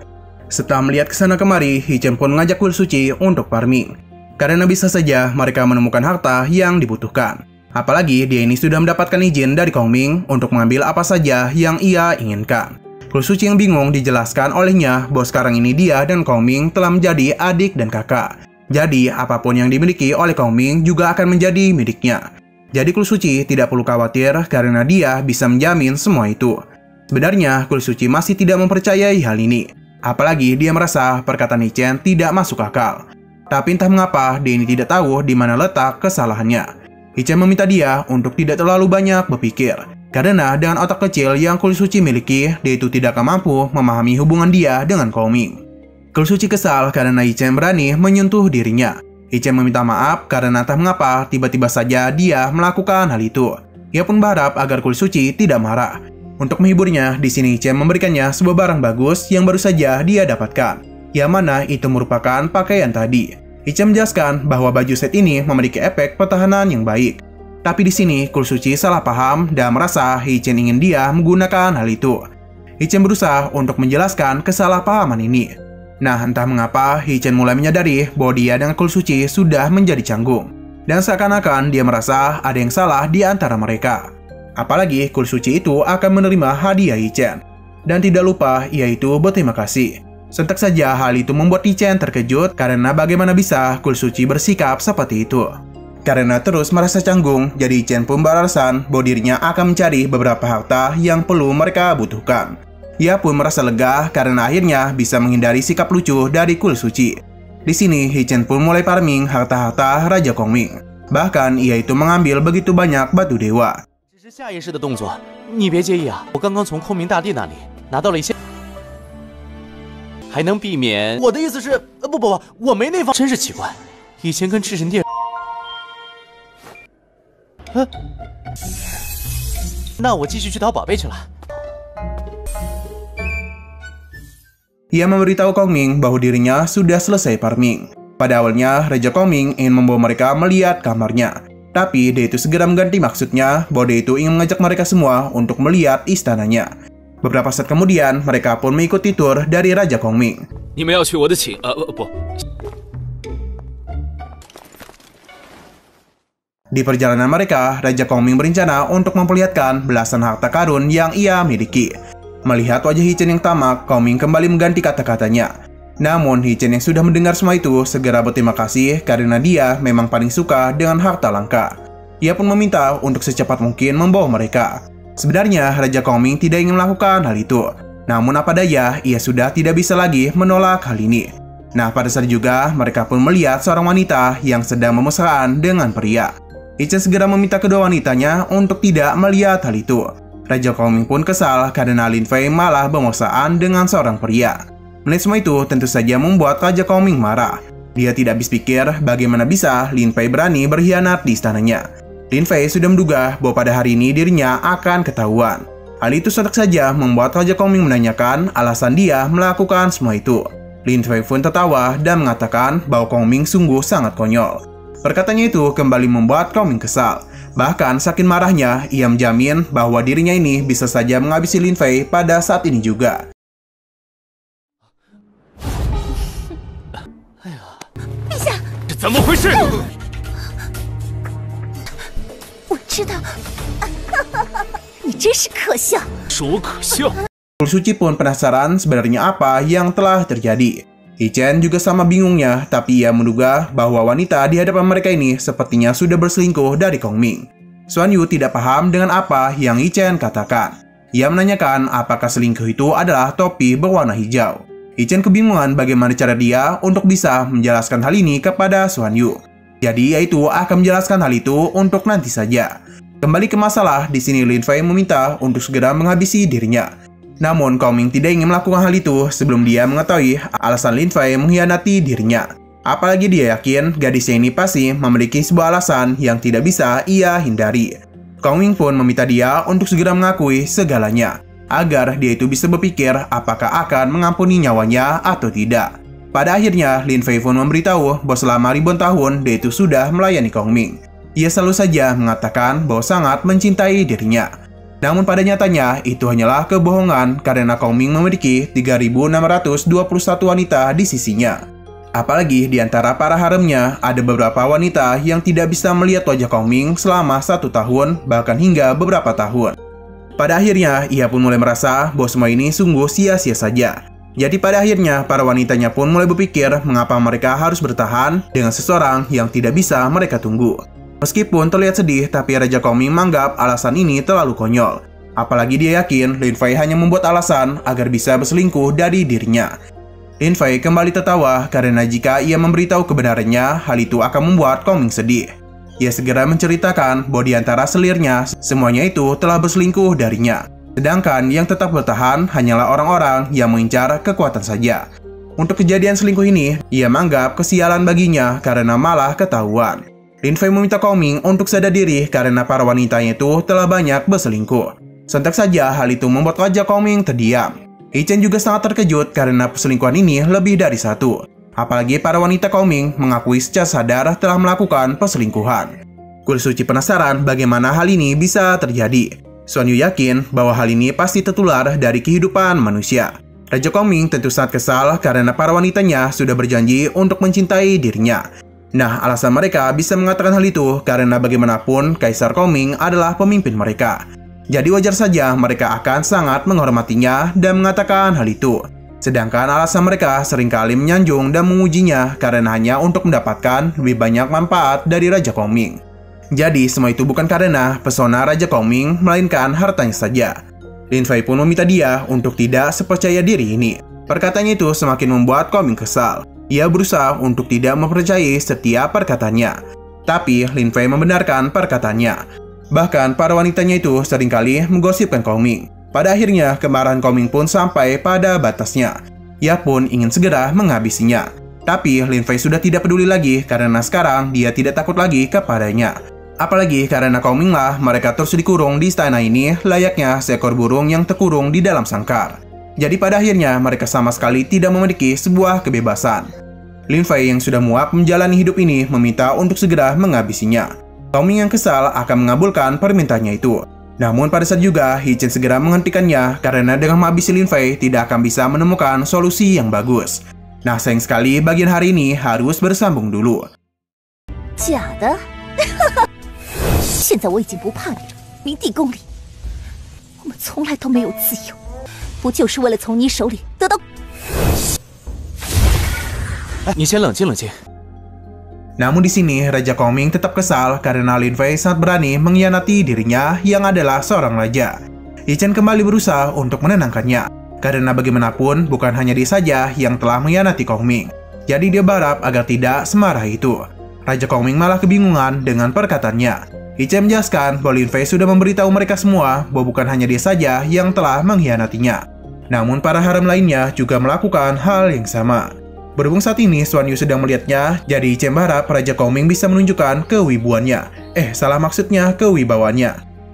S5: Setelah melihat kesana kemari, Hichen pun mengajak Kusuci untuk farming. Karena bisa saja mereka menemukan harta yang dibutuhkan. Apalagi dia ini sudah mendapatkan izin dari Koming untuk mengambil apa saja yang ia inginkan. Kusuci yang bingung dijelaskan olehnya bahwa sekarang ini dia dan Koming telah menjadi adik dan kakak. Jadi apapun yang dimiliki oleh Koming juga akan menjadi miliknya. Jadi Kusuci tidak perlu khawatir karena dia bisa menjamin semua itu. Sebenarnya Kusuci masih tidak mempercayai hal ini. Apalagi dia merasa perkataan Hichen tidak masuk akal. Tapi entah mengapa dia ini tidak tahu di mana letak kesalahannya. Hichen meminta dia untuk tidak terlalu banyak berpikir. Karena dengan otak kecil yang Kusuci miliki, dia itu tidak akan mampu memahami hubungan dia dengan Koming. Kusuci kesal karena Hichen berani menyentuh dirinya. Hichen meminta maaf karena entah mengapa tiba-tiba saja dia melakukan hal itu. Ia pun berharap agar Kusuci tidak marah. Untuk menghiburnya, di sini Hichen memberikannya sebuah barang bagus yang baru saja dia dapatkan. Yang mana itu merupakan pakaian tadi. Hichen menjelaskan bahwa baju set ini memiliki efek pertahanan yang baik. Tapi di sini Kusuci salah paham dan merasa Hichen ingin dia menggunakan hal itu. Hichen berusaha untuk menjelaskan kesalahpahaman ini. Nah, entah mengapa Hichen mulai menyadari bahwa dia dengan Kusuci sudah menjadi canggung. Dan seakan-akan dia merasa ada yang salah di antara mereka. Apalagi Kusuci itu akan menerima hadiah Hichen. Dan tidak lupa ia itu berterima kasih. Sontak saja hal itu membuat Hichen terkejut karena bagaimana bisa Kusuci bersikap seperti itu. Karena terus merasa canggung, jadi Hichen pun beralasan bahwa dirinya akan mencari beberapa harta yang perlu mereka butuhkan. Ia pun merasa lega karena akhirnya bisa menghindari sikap lucu dari Kusuci. Di sini Hichen pun mulai farming harta-harta Raja Koming. Bahkan ia itu mengambil begitu banyak batu dewa.
S4: 这是下意识的动作，你别介意啊。我刚刚从空明大帝那里拿到了一些。 还能避免？我的意思是，不，我没那方。真是奇怪，以前跟赤神殿，那我继续去讨宝贝去了。
S5: Ia memberitahu Koming bahwa dirinya sudah selesai farming. Pada awalnya, Raja Koming ingin membawa mereka melihat kamarnya. Tapi dia itu segera mengganti maksudnya bahwa dia itu ingin mengajak mereka semua untuk melihat istananya. Beberapa saat kemudian, mereka pun mengikuti tur dari Raja Koming. Di perjalanan mereka, Raja Koming berencana untuk memperlihatkan belasan harta karun yang ia miliki. Melihat wajah Hichen yang tamak, Koming kembali mengganti kata-katanya. Namun, Hichen yang sudah mendengar semua itu segera berterima kasih karena dia memang paling suka dengan harta langka. Ia pun meminta untuk secepat mungkin membawa mereka. Sebenarnya, Raja Koming tidak ingin melakukan hal itu. Namun apa daya, ia sudah tidak bisa lagi menolak hal ini. Nah, pada saat juga, mereka pun melihat seorang wanita yang sedang memesraan dengan pria. Hichen segera meminta kedua wanitanya untuk tidak melihat hal itu. Raja Koming pun kesal karena Lin Fei malah bermesraan dengan seorang pria. Melihat semua itu tentu saja membuat Raja Koming marah. Dia tidak habis pikir bagaimana bisa Lin Fei berani berkhianat di istananya. Lin Fei sudah menduga bahwa pada hari ini dirinya akan ketahuan. Hal itu sontak saja membuat Raja Koming menanyakan alasan dia melakukan semua itu. Lin Fei pun tertawa dan mengatakan bahwa Koming sungguh sangat konyol. Perkataannya itu kembali membuat Koming kesal. Bahkan saking marahnya, ia menjamin bahwa dirinya ini bisa saja menghabisi Lin Fei pada saat ini juga.
S2: 怎么回事？
S3: 我知道，你真是可笑。
S2: 说可笑。
S5: Kusuci pun penasaran sebenarnya apa yang telah terjadi. Hichen juga sama bingungnya, tapi ia menduga bahwa wanita di hadapan mereka ini sepertinya sudah berselingkuh dari Kongming. Xuan Yu tidak paham dengan apa yang Hichen katakan. Ia menanyakan apakah selingkuh itu adalah topi berwarna hijau. Hichen kebingungan bagaimana cara dia untuk bisa menjelaskan hal ini kepada Xuan Yu. Jadi yaitu akan menjelaskan hal itu untuk nanti saja. Kembali ke masalah, di sini Lin Fei meminta untuk segera menghabisi dirinya. Namun Kongming tidak ingin melakukan hal itu sebelum dia mengetahui alasan Lin Fei mengkhianati dirinya. Apalagi dia yakin gadisnya ini pasti memiliki sebuah alasan yang tidak bisa ia hindari. Kongming pun meminta dia untuk segera mengakui segalanya, agar dia itu bisa berpikir apakah akan mengampuni nyawanya atau tidak. Pada akhirnya, Lin Fei pun memberitahu bahwa selama ribuan tahun dia itu sudah melayani Kongming. Ia selalu saja mengatakan bahwa sangat mencintai dirinya. Namun pada nyatanya itu hanyalah kebohongan karena Kongming memiliki 3.621 wanita di sisinya. Apalagi di antara para haremnya ada beberapa wanita yang tidak bisa melihat wajah Kongming selama 1 tahun bahkan hingga beberapa tahun. Pada akhirnya ia pun mulai merasa bahwa semua ini sungguh sia-sia saja. Jadi pada akhirnya para wanitanya pun mulai berpikir mengapa mereka harus bertahan dengan seseorang yang tidak bisa mereka tunggu. Meskipun terlihat sedih, tapi Raja Kongming menganggap alasan ini terlalu konyol. Apalagi dia yakin Lin Fei hanya membuat alasan agar bisa berselingkuh dari dirinya. Lin Fei kembali tertawa karena jika ia memberitahu kebenarannya, hal itu akan membuat Kongming sedih. Ia segera menceritakan bahwa di antara selirnya, semuanya itu telah berselingkuh darinya. Sedangkan yang tetap bertahan hanyalah orang-orang yang mengincar kekuatan saja. Untuk kejadian selingkuh ini, ia menganggap kesialan baginya karena malah ketahuan. Lin Fei meminta Kongming untuk sadar diri karena para wanitanya itu telah banyak berselingkuh. Sontak saja hal itu membuat wajah Kongming terdiam. Hichen juga sangat terkejut karena perselingkuhan ini lebih dari satu. Apalagi para wanita Kongming mengakui secara sadar telah melakukan perselingkuhan. Kulit Suci penasaran bagaimana hal ini bisa terjadi. Xuan Yu yakin bahwa hal ini pasti tertular dari kehidupan manusia. Raja Kongming tentu sangat kesal karena para wanitanya sudah berjanji untuk mencintai dirinya. Nah, alasan mereka bisa mengatakan hal itu karena bagaimanapun Kaisar Kongming adalah pemimpin mereka. Jadi wajar saja mereka akan sangat menghormatinya dan mengatakan hal itu. Sedangkan alasan mereka seringkali menyanjung dan mengujinya karena hanya untuk mendapatkan lebih banyak manfaat dari Raja Kongming. Jadi semua itu bukan karena pesona Raja Kongming, melainkan hartanya saja. Lin Fei pun meminta dia untuk tidak sepercaya diri ini. Perkataannya itu semakin membuat Kongming kesal. Ia berusaha untuk tidak mempercayai setiap perkataannya. Tapi Lin Fei membenarkan perkataannya. Bahkan para wanitanya itu seringkali menggosipkan Kongming. Pada akhirnya kemarahan Kongming pun sampai pada batasnya. Ia pun ingin segera menghabisinya. Tapi Lin Fei sudah tidak peduli lagi karena sekarang dia tidak takut lagi kepadanya. Apalagi karena Kongming lah mereka terus dikurung di istana ini layaknya seekor burung yang terkurung di dalam sangkar. Jadi pada akhirnya mereka sama sekali tidak memiliki sebuah kebebasan. Lin Fei yang sudah muak menjalani hidup ini meminta untuk segera menghabisinya. Kongming yang kesal akan mengabulkan permintaannya itu. Namun pada saat juga Hichen segera menghentikannya karena dengan menghabisi Lin Fei tidak akan bisa menemukan solusi yang bagus. Nah sayang sekali bagian hari ini harus bersambung dulu.
S3: 假的，现在我已经不怕你了，明帝宫里，我们从来都没有自由，不就是为了从你手里得到？
S2: 你先冷静冷静。
S5: Namun di sini Raja Kongming tetap kesal karena Lin Fei sangat berani mengkhianati dirinya yang adalah seorang raja. Hichen kembali berusaha untuk menenangkannya karena bagaimanapun bukan hanya dia saja yang telah mengkhianati Kongming. Jadi dia berharap agar tidak semarah itu. Raja Kongming malah kebingungan dengan perkataannya. Hichen menjelaskan bahwa Lin Fei sudah memberitahu mereka semua bahwa bukan hanya dia saja yang telah mengkhianatinya. Namun para harem lainnya juga melakukan hal yang sama. Berhubung saat ini Xuan Yu sedang melihatnya, jadi Hichen berharap Raja Kongming bisa menunjukkan kewibuannya. Salah maksudnya kewibawaannya.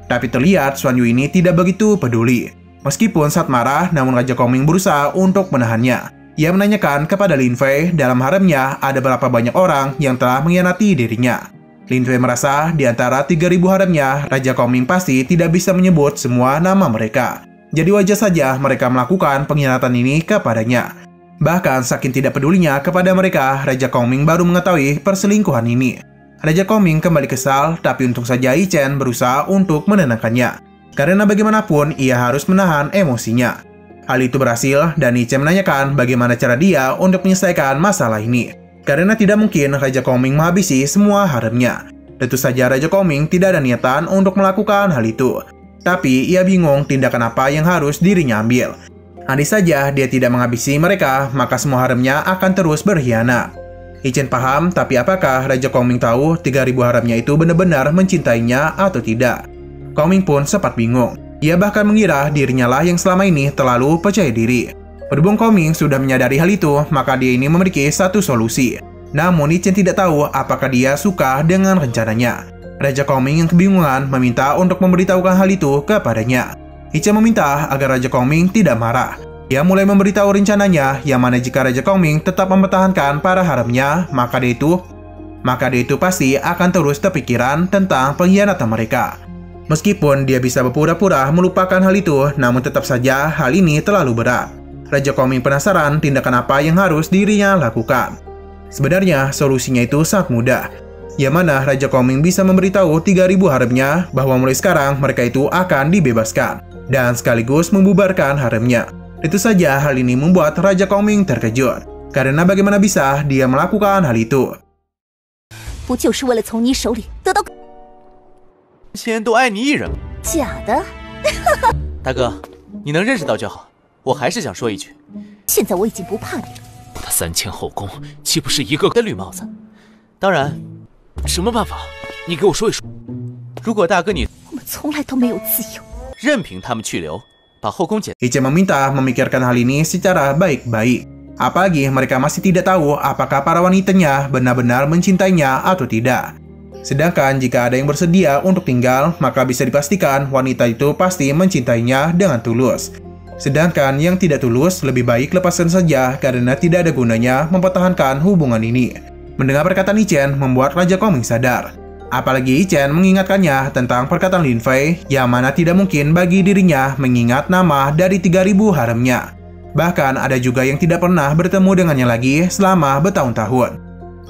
S5: Tapi terlihat Xuan Yu ini tidak begitu peduli. Meskipun saat marah, namun Raja Kongming berusaha untuk menahannya. Ia menanyakan kepada Lin Fei dalam haremnya ada berapa banyak orang yang telah mengkhianati dirinya. Lin Fei merasa di antara 3.000 haremnya, Raja Kongming pasti tidak bisa menyebut semua nama mereka. Jadi wajar saja mereka melakukan pengkhianatan ini kepadanya. Bahkan saking tidak pedulinya kepada mereka, Raja Kongming baru mengetahui perselingkuhan ini. Raja Kongming kembali kesal, tapi untung saja Hichen berusaha untuk menenangkannya. Karena bagaimanapun ia harus menahan emosinya. Hal itu berhasil dan Ichen menanyakan bagaimana cara dia untuk menyelesaikan masalah ini. Karena tidak mungkin Raja Kongming menghabisi semua haremnya. Tentu saja Raja Kongming tidak ada niatan untuk melakukan hal itu. Tapi ia bingung tindakan apa yang harus dirinya ambil. Andai saja dia tidak menghabisi mereka, maka semua haremnya akan terus berkhianat. Ichen paham, tapi apakah Raja Kongming tahu 3000 haremnya itu benar-benar mencintainya atau tidak? Kongming pun sempat bingung. Ia bahkan mengira dirinya lah yang selama ini terlalu percaya diri. Berhubung Kongming sudah menyadari hal itu, maka dia ini memiliki satu solusi. Namun Ichen tidak tahu apakah dia suka dengan rencananya. Raja Kongming yang kebingungan meminta untuk memberitahukan hal itu kepadanya. Ichen meminta agar Raja Kongming tidak marah. Ia mulai memberitahu rencananya, yang mana jika Raja Kongming tetap mempertahankan para haremnya, maka dia itu pasti akan terus terpikiran tentang pengkhianatan mereka. Meskipun dia bisa berpura-pura melupakan hal itu, namun tetap saja hal ini terlalu berat. Raja Kongming penasaran tindakan apa yang harus dirinya lakukan. Sebenarnya solusinya itu sangat mudah, yang mana Raja Kongming bisa memberitahu 3000 haremnya bahwa mulai sekarang mereka itu akan dibebaskan, dan sekaligus membubarkan haremnya. Tentu saja hal ini membuat Raja Kongming terkejut, karena bagaimana bisa dia melakukan hal itu.
S3: 不就是为了从你手里得到
S4: 钱都爱你一人吗？
S3: 假的？
S4: 大哥，你能认识到就好。我还是想说一句，
S3: 现在我已经不怕你了。
S2: 他3000后宫岂不是一个
S4: 的绿帽子？当然，
S2: 什么办法？你给我说一说。
S4: 如果大哥你
S3: 我们从来都没有自由，
S4: 任凭他们去留，把后宫减。
S5: Ichen meminta memikirkan hal ini secara baik-baik. Apalagi mereka masih tidak tahu apakah para wanitanya benar-benar mencintainya atau tidak. Sedangkan jika ada yang bersedia untuk tinggal, maka bisa dipastikan wanita itu pasti mencintainya dengan tulus. Sedangkan yang tidak tulus lebih baik lepaskan saja karena tidak ada gunanya mempertahankan hubungan ini. Mendengar perkataan Ichen membuat Raja Kongming sadar. Apalagi Ichen mengingatkannya tentang perkataan Lin Fei yang mana tidak mungkin bagi dirinya mengingat nama dari 3000 haremnya. Bahkan ada juga yang tidak pernah bertemu dengannya lagi selama bertahun-tahun.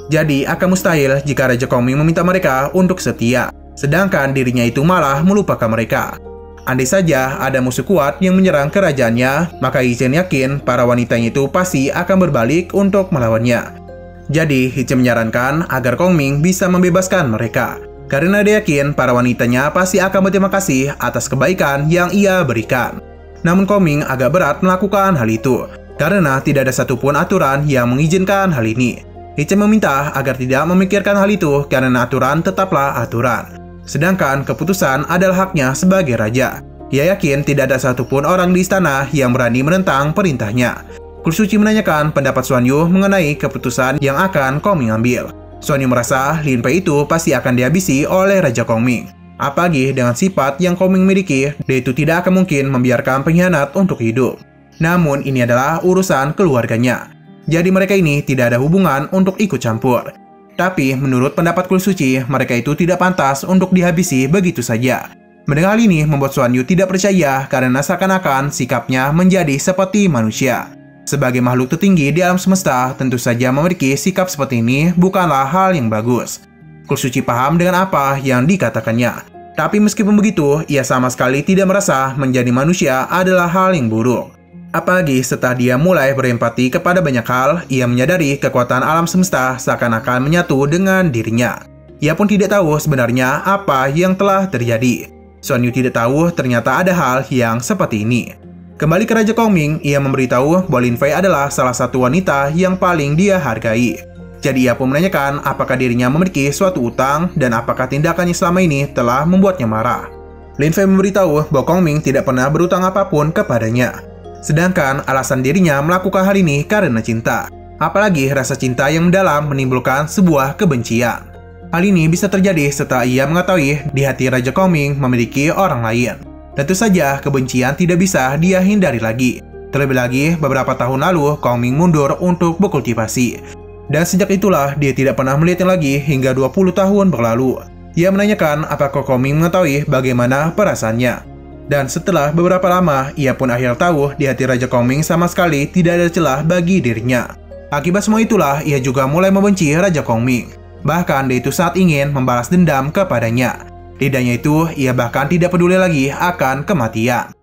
S5: Jadi akan mustahil jika Raja Kongming meminta mereka untuk setia, sedangkan dirinya itu malah melupakan mereka. Andai saja ada musuh kuat yang menyerang kerajaannya, maka Ichen yakin para wanitanya itu pasti akan berbalik untuk melawannya. Jadi Ichen menyarankan agar Kongming bisa membebaskan mereka, karena dia yakin para wanitanya pasti akan berterima kasih atas kebaikan yang ia berikan. Namun Kongming agak berat melakukan hal itu, karena tidak ada satupun aturan yang mengizinkan hal ini. Ichen meminta agar tidak memikirkan hal itu karena aturan tetaplah aturan. Sedangkan keputusan adalah haknya sebagai raja. Ia yakin tidak ada satupun orang di istana yang berani menentang perintahnya. Kulsuci menanyakan pendapat Xuan Yu mengenai keputusan yang akan Kongming ambil. Xuan Yu merasa Lin Fei itu pasti akan dihabisi oleh Raja Kongming. Apalagi dengan sifat yang Kongming miliki, dia itu tidak akan mungkin membiarkan pengkhianat untuk hidup. Namun ini adalah urusan keluarganya. Jadi mereka ini tidak ada hubungan untuk ikut campur. Tapi menurut pendapat Kulsuci, mereka itu tidak pantas untuk dihabisi begitu saja. Mendengar hal ini membuat Xuan Yu tidak percaya karena seakan-akan sikapnya menjadi seperti manusia. Sebagai makhluk tertinggi di alam semesta, tentu saja memiliki sikap seperti ini bukanlah hal yang bagus. Kulsuci paham dengan apa yang dikatakannya. Tapi meskipun begitu, ia sama sekali tidak merasa menjadi manusia adalah hal yang buruk. Apalagi setelah dia mulai berempati kepada banyak hal, ia menyadari kekuatan alam semesta seakan-akan menyatu dengan dirinya. Ia pun tidak tahu sebenarnya apa yang telah terjadi. Xuan Yu tidak tahu ternyata ada hal yang seperti ini. Kembali ke Raja Kongming, ia memberitahu bahwa Lin Fei adalah salah satu wanita yang paling dia hargai. Jadi ia pun menanyakan apakah dirinya memiliki suatu utang dan apakah tindakannya selama ini telah membuatnya marah. Lin Fei memberitahu bahwa Kongming tidak pernah berutang apapun kepadanya. Sedangkan alasan dirinya melakukan hal ini karena cinta. Apalagi rasa cinta yang mendalam menimbulkan sebuah kebencian. Hal ini bisa terjadi setelah ia mengetahui di hati Raja Kongming memiliki orang lain. Tentu saja kebencian tidak bisa dia hindari lagi. Terlebih lagi beberapa tahun lalu Kongming mundur untuk berkultivasi. Dan sejak itulah dia tidak pernah melihatnya lagi hingga 20 tahun berlalu. Ia menanyakan apakah Kongming mengetahui bagaimana perasaannya. Dan setelah beberapa lama, ia pun akhirnya tahu di hati Raja Kongming sama sekali tidak ada celah bagi dirinya. Akibat semua itulah, ia juga mulai membenci Raja Kongming. Bahkan dia itu saat ingin membalas dendam kepadanya. Lidahnya itu, ia bahkan tidak peduli lagi akan kematian.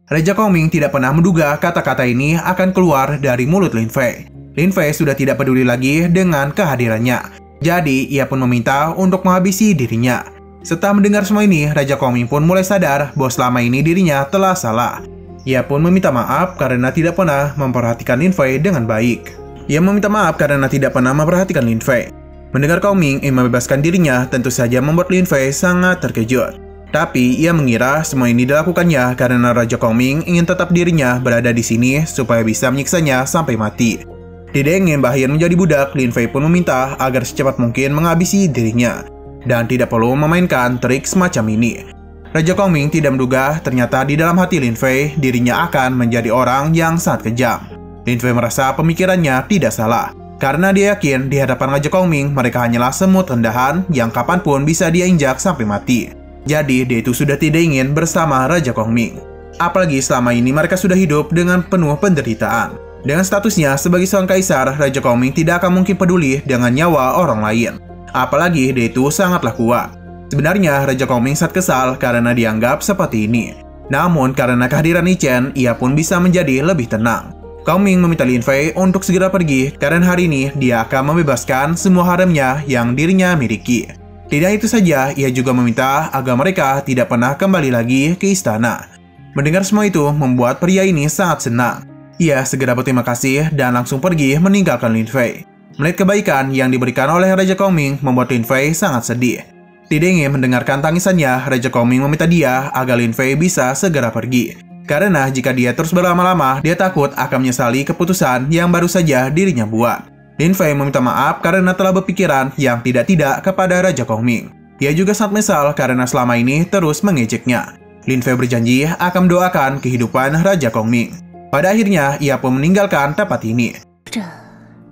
S5: Raja Kongming tidak pernah menduga kata-kata ini akan keluar dari mulut Lin Fei. Lin Fei sudah tidak peduli lagi dengan kehadirannya. Jadi, ia pun meminta untuk menghabisi dirinya. Setelah mendengar semua ini, Raja Kongming pun mulai sadar bahwa selama ini dirinya telah salah. Ia pun meminta maaf karena tidak pernah memperhatikan Lin Fei dengan baik. Ia meminta maaf karena tidak pernah memperhatikan Lin Fei. Mendengar Kongming ingin membebaskan dirinya tentu saja membuat Lin Fei sangat terkejut. Tapi ia mengira semua ini dilakukannya karena Raja Kongming ingin tetap dirinya berada di sini supaya bisa menyiksanya sampai mati. Tidak ingin berakhir menjadi budak, Lin Fei pun meminta agar secepat mungkin menghabisi dirinya. Dan tidak perlu memainkan trik semacam ini. Raja Kongming tidak menduga ternyata di dalam hati Lin Fei dirinya akan menjadi orang yang sangat kejam. Lin Fei merasa pemikirannya tidak salah. Karena dia yakin di hadapan Raja Kongming mereka hanyalah semut rendahan yang kapanpun bisa dia injak sampai mati. Jadi dia itu sudah tidak ingin bersama Raja Kongming. Apalagi selama ini mereka sudah hidup dengan penuh penderitaan. Dengan statusnya sebagai seorang kaisar, Raja Kongming tidak akan mungkin peduli dengan nyawa orang lain. Apalagi dia itu sangatlah kuat. Sebenarnya Raja Kongming sangat kesal karena dianggap seperti ini. Namun karena kehadiran Yi Chen, ia pun bisa menjadi lebih tenang. Kongming meminta Lin Fei untuk segera pergi karena hari ini dia akan membebaskan semua haremnya yang dirinya miliki. Tidak itu saja, ia juga meminta agar mereka tidak pernah kembali lagi ke istana. Mendengar semua itu membuat pria ini sangat senang. Ia segera berterima kasih dan langsung pergi meninggalkan Lin Fei. Melihat kebaikan yang diberikan oleh Raja Kongming membuat Lin Fei sangat sedih. Tidak ingin mendengarkan tangisannya, Raja Kongming meminta dia agar Lin Fei bisa segera pergi. Karena jika dia terus berlama-lama, dia takut akan menyesali keputusan yang baru saja dirinya buat. Lin Fei meminta maaf karena telah berpikiran yang tidak-tidak kepada Raja Kongming. Ia juga sangat menyesal karena selama ini terus mengejeknya. Lin Fei berjanji akan mendoakan kehidupan Raja Kongming. Pada akhirnya, ia pun meninggalkan tempat ini.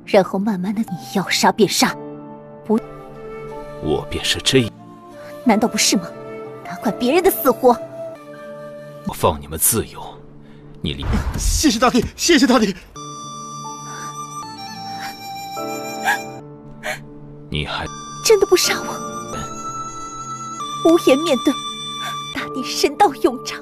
S3: 然后慢慢的你要杀便杀，不，
S2: 我便是这，
S3: 难道不是吗？哪管别人的死活？
S2: 我放你们自由，你离……
S4: 谢谢大帝，谢谢大帝。
S2: 你还
S3: 真的不杀我？无颜面对，大帝神道永长。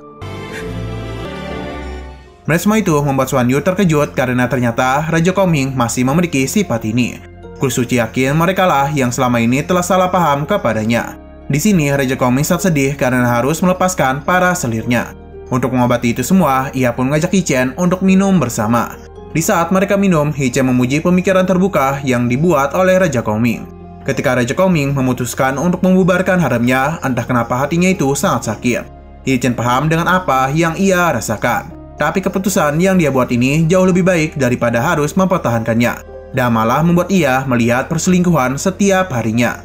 S5: Melihat semua itu membuat Xuan Yu terkejut karena ternyata Raja Kongming masih memiliki sifat ini. Kul Suci yakin merekalah yang selama ini telah salah paham kepadanya. Di sini Raja Kongming sangat sedih karena harus melepaskan para selirnya. Untuk mengobati itu semua, ia pun mengajak Yi Chen untuk minum bersama. Di saat mereka minum, Yi Chen memuji pemikiran terbuka yang dibuat oleh Raja Kongming. Ketika Raja Kongming memutuskan untuk membubarkan haremnya, entah kenapa hatinya itu sangat sakit. Yi Chen paham dengan apa yang ia rasakan. Tapi keputusan yang dia buat ini jauh lebih baik daripada harus mempertahankannya, dan malah membuat ia melihat perselingkuhan setiap harinya.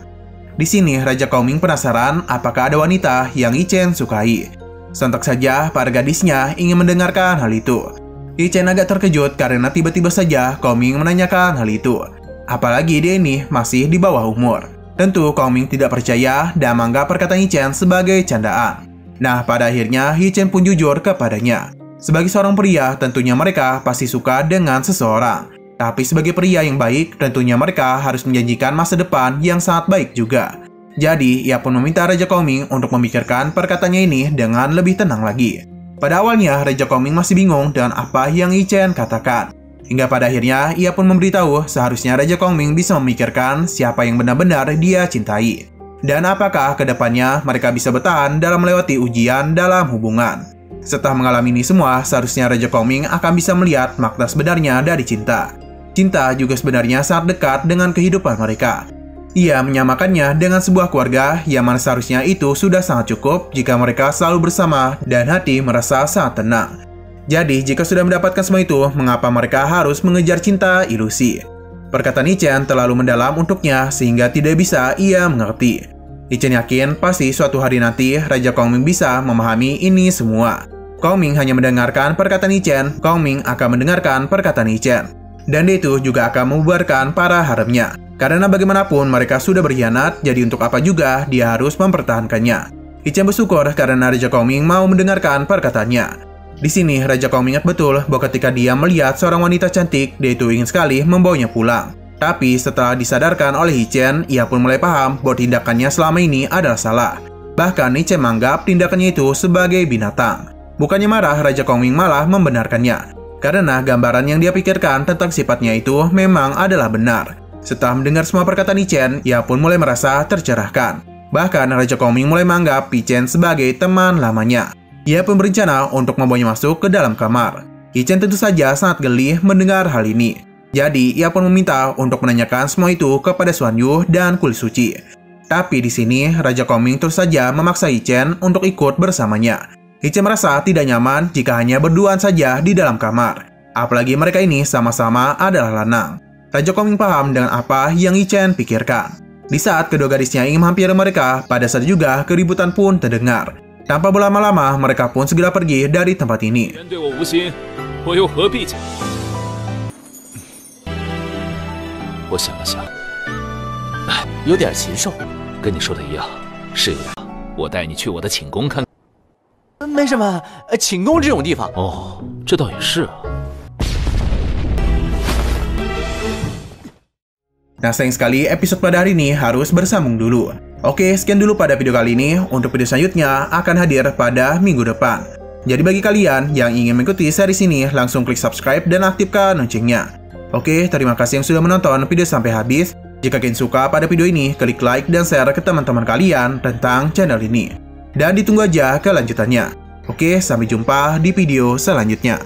S5: Di sini Raja Kongming penasaran apakah ada wanita yang Yi Chen sukai. Sontak saja para gadisnya ingin mendengarkan hal itu. Yi Chen agak terkejut karena tiba-tiba saja Kongming menanyakan hal itu. Apalagi dia ini masih di bawah umur. Tentu Kongming tidak percaya dan menganggap perkataan Yi Chen sebagai candaan. Nah, pada akhirnya Yi Chen pun jujur kepadanya. Sebagai seorang pria, tentunya mereka pasti suka dengan seseorang. Tapi sebagai pria yang baik, tentunya mereka harus menjanjikan masa depan yang sangat baik juga. Jadi, ia pun meminta Raja Kongming untuk memikirkan perkataannya ini dengan lebih tenang lagi. Pada awalnya, Raja Kongming masih bingung dengan apa yang Yi Chen katakan. Hingga pada akhirnya, ia pun memberitahu seharusnya Raja Kongming bisa memikirkan siapa yang benar-benar dia cintai. Dan apakah kedepannya mereka bisa bertahan dalam melewati ujian dalam hubungan. Setelah mengalami ini semua, seharusnya Raja Kongming akan bisa melihat makna sebenarnya dari cinta. Cinta juga sebenarnya sangat dekat dengan kehidupan mereka. Ia menyamakannya dengan sebuah keluarga yang mana seharusnya itu sudah sangat cukup jika mereka selalu bersama dan hati merasa sangat tenang. Jadi, jika sudah mendapatkan semua itu, mengapa mereka harus mengejar cinta ilusi? Perkataan Yi Chen terlalu mendalam untuknya sehingga tidak bisa ia mengerti. Yi Chen yakin pasti suatu hari nanti Raja Kongming bisa memahami ini semua. Kongming hanya mendengarkan perkataan Yi Chen, Kongming akan mendengarkan perkataan Yi Chen. Dan dia itu juga akan membubarkan para haremnya. Karena bagaimanapun mereka sudah berkhianat, jadi untuk apa juga dia harus mempertahankannya. Yi Chen bersyukur karena Raja Kongming mau mendengarkan perkataannya. Di sini Raja Kongming ingat betul bahwa ketika dia melihat seorang wanita cantik, dia itu ingin sekali membawanya pulang. Tapi setelah disadarkan oleh Yi Chen, ia pun mulai paham bahwa tindakannya selama ini adalah salah. Bahkan Yi Chen menganggap tindakannya itu sebagai binatang. Bukannya marah, Raja Kongming malah membenarkannya. Karena gambaran yang dia pikirkan tentang sifatnya itu memang adalah benar. Setelah mendengar semua perkataan Yi-Chen, ia pun mulai merasa tercerahkan. Bahkan Raja Kongming mulai menganggap Yi-Chen sebagai teman lamanya. Ia pun berencana untuk membawanya masuk ke dalam kamar. Yi-Chen tentu saja sangat geli mendengar hal ini. Jadi, ia pun meminta untuk menanyakan semua itu kepada Xuan Yu dan Kulit Suci. Tapi di sini, Raja Kongming terus saja memaksa Yi-Chen untuk ikut bersamanya. Yi-Chen merasa tidak nyaman jika hanya berduaan saja di dalam kamar. Apalagi mereka ini sama-sama adalah lanang. Raja Kongming paham dengan apa yang Yi-Chen pikirkan. Di saat kedua gadisnya ingin menghampiri mereka, pada saat juga keributan pun terdengar. Tanpa berlama-lama, mereka pun segera pergi dari tempat ini.
S4: "没什么，寝宫这种地方。
S2: 哦，这倒也是啊。
S5: Nah, sayang sekali episode pada hari ini harus bersambung dulu. Oke, sekian dulu pada video kali ini. Untuk video selanjutnya akan hadir pada minggu depan. Jadi bagi kalian yang ingin mengikuti series ini, langsung klik subscribe dan aktifkan loncengnya. Oke, terima kasih yang sudah menonton video sampai habis. Jika kalian suka pada video ini, klik like dan share ke teman-teman kalian tentang channel ini. Dan ditunggu aja kelanjutannya. Oke, sampai jumpa di video selanjutnya.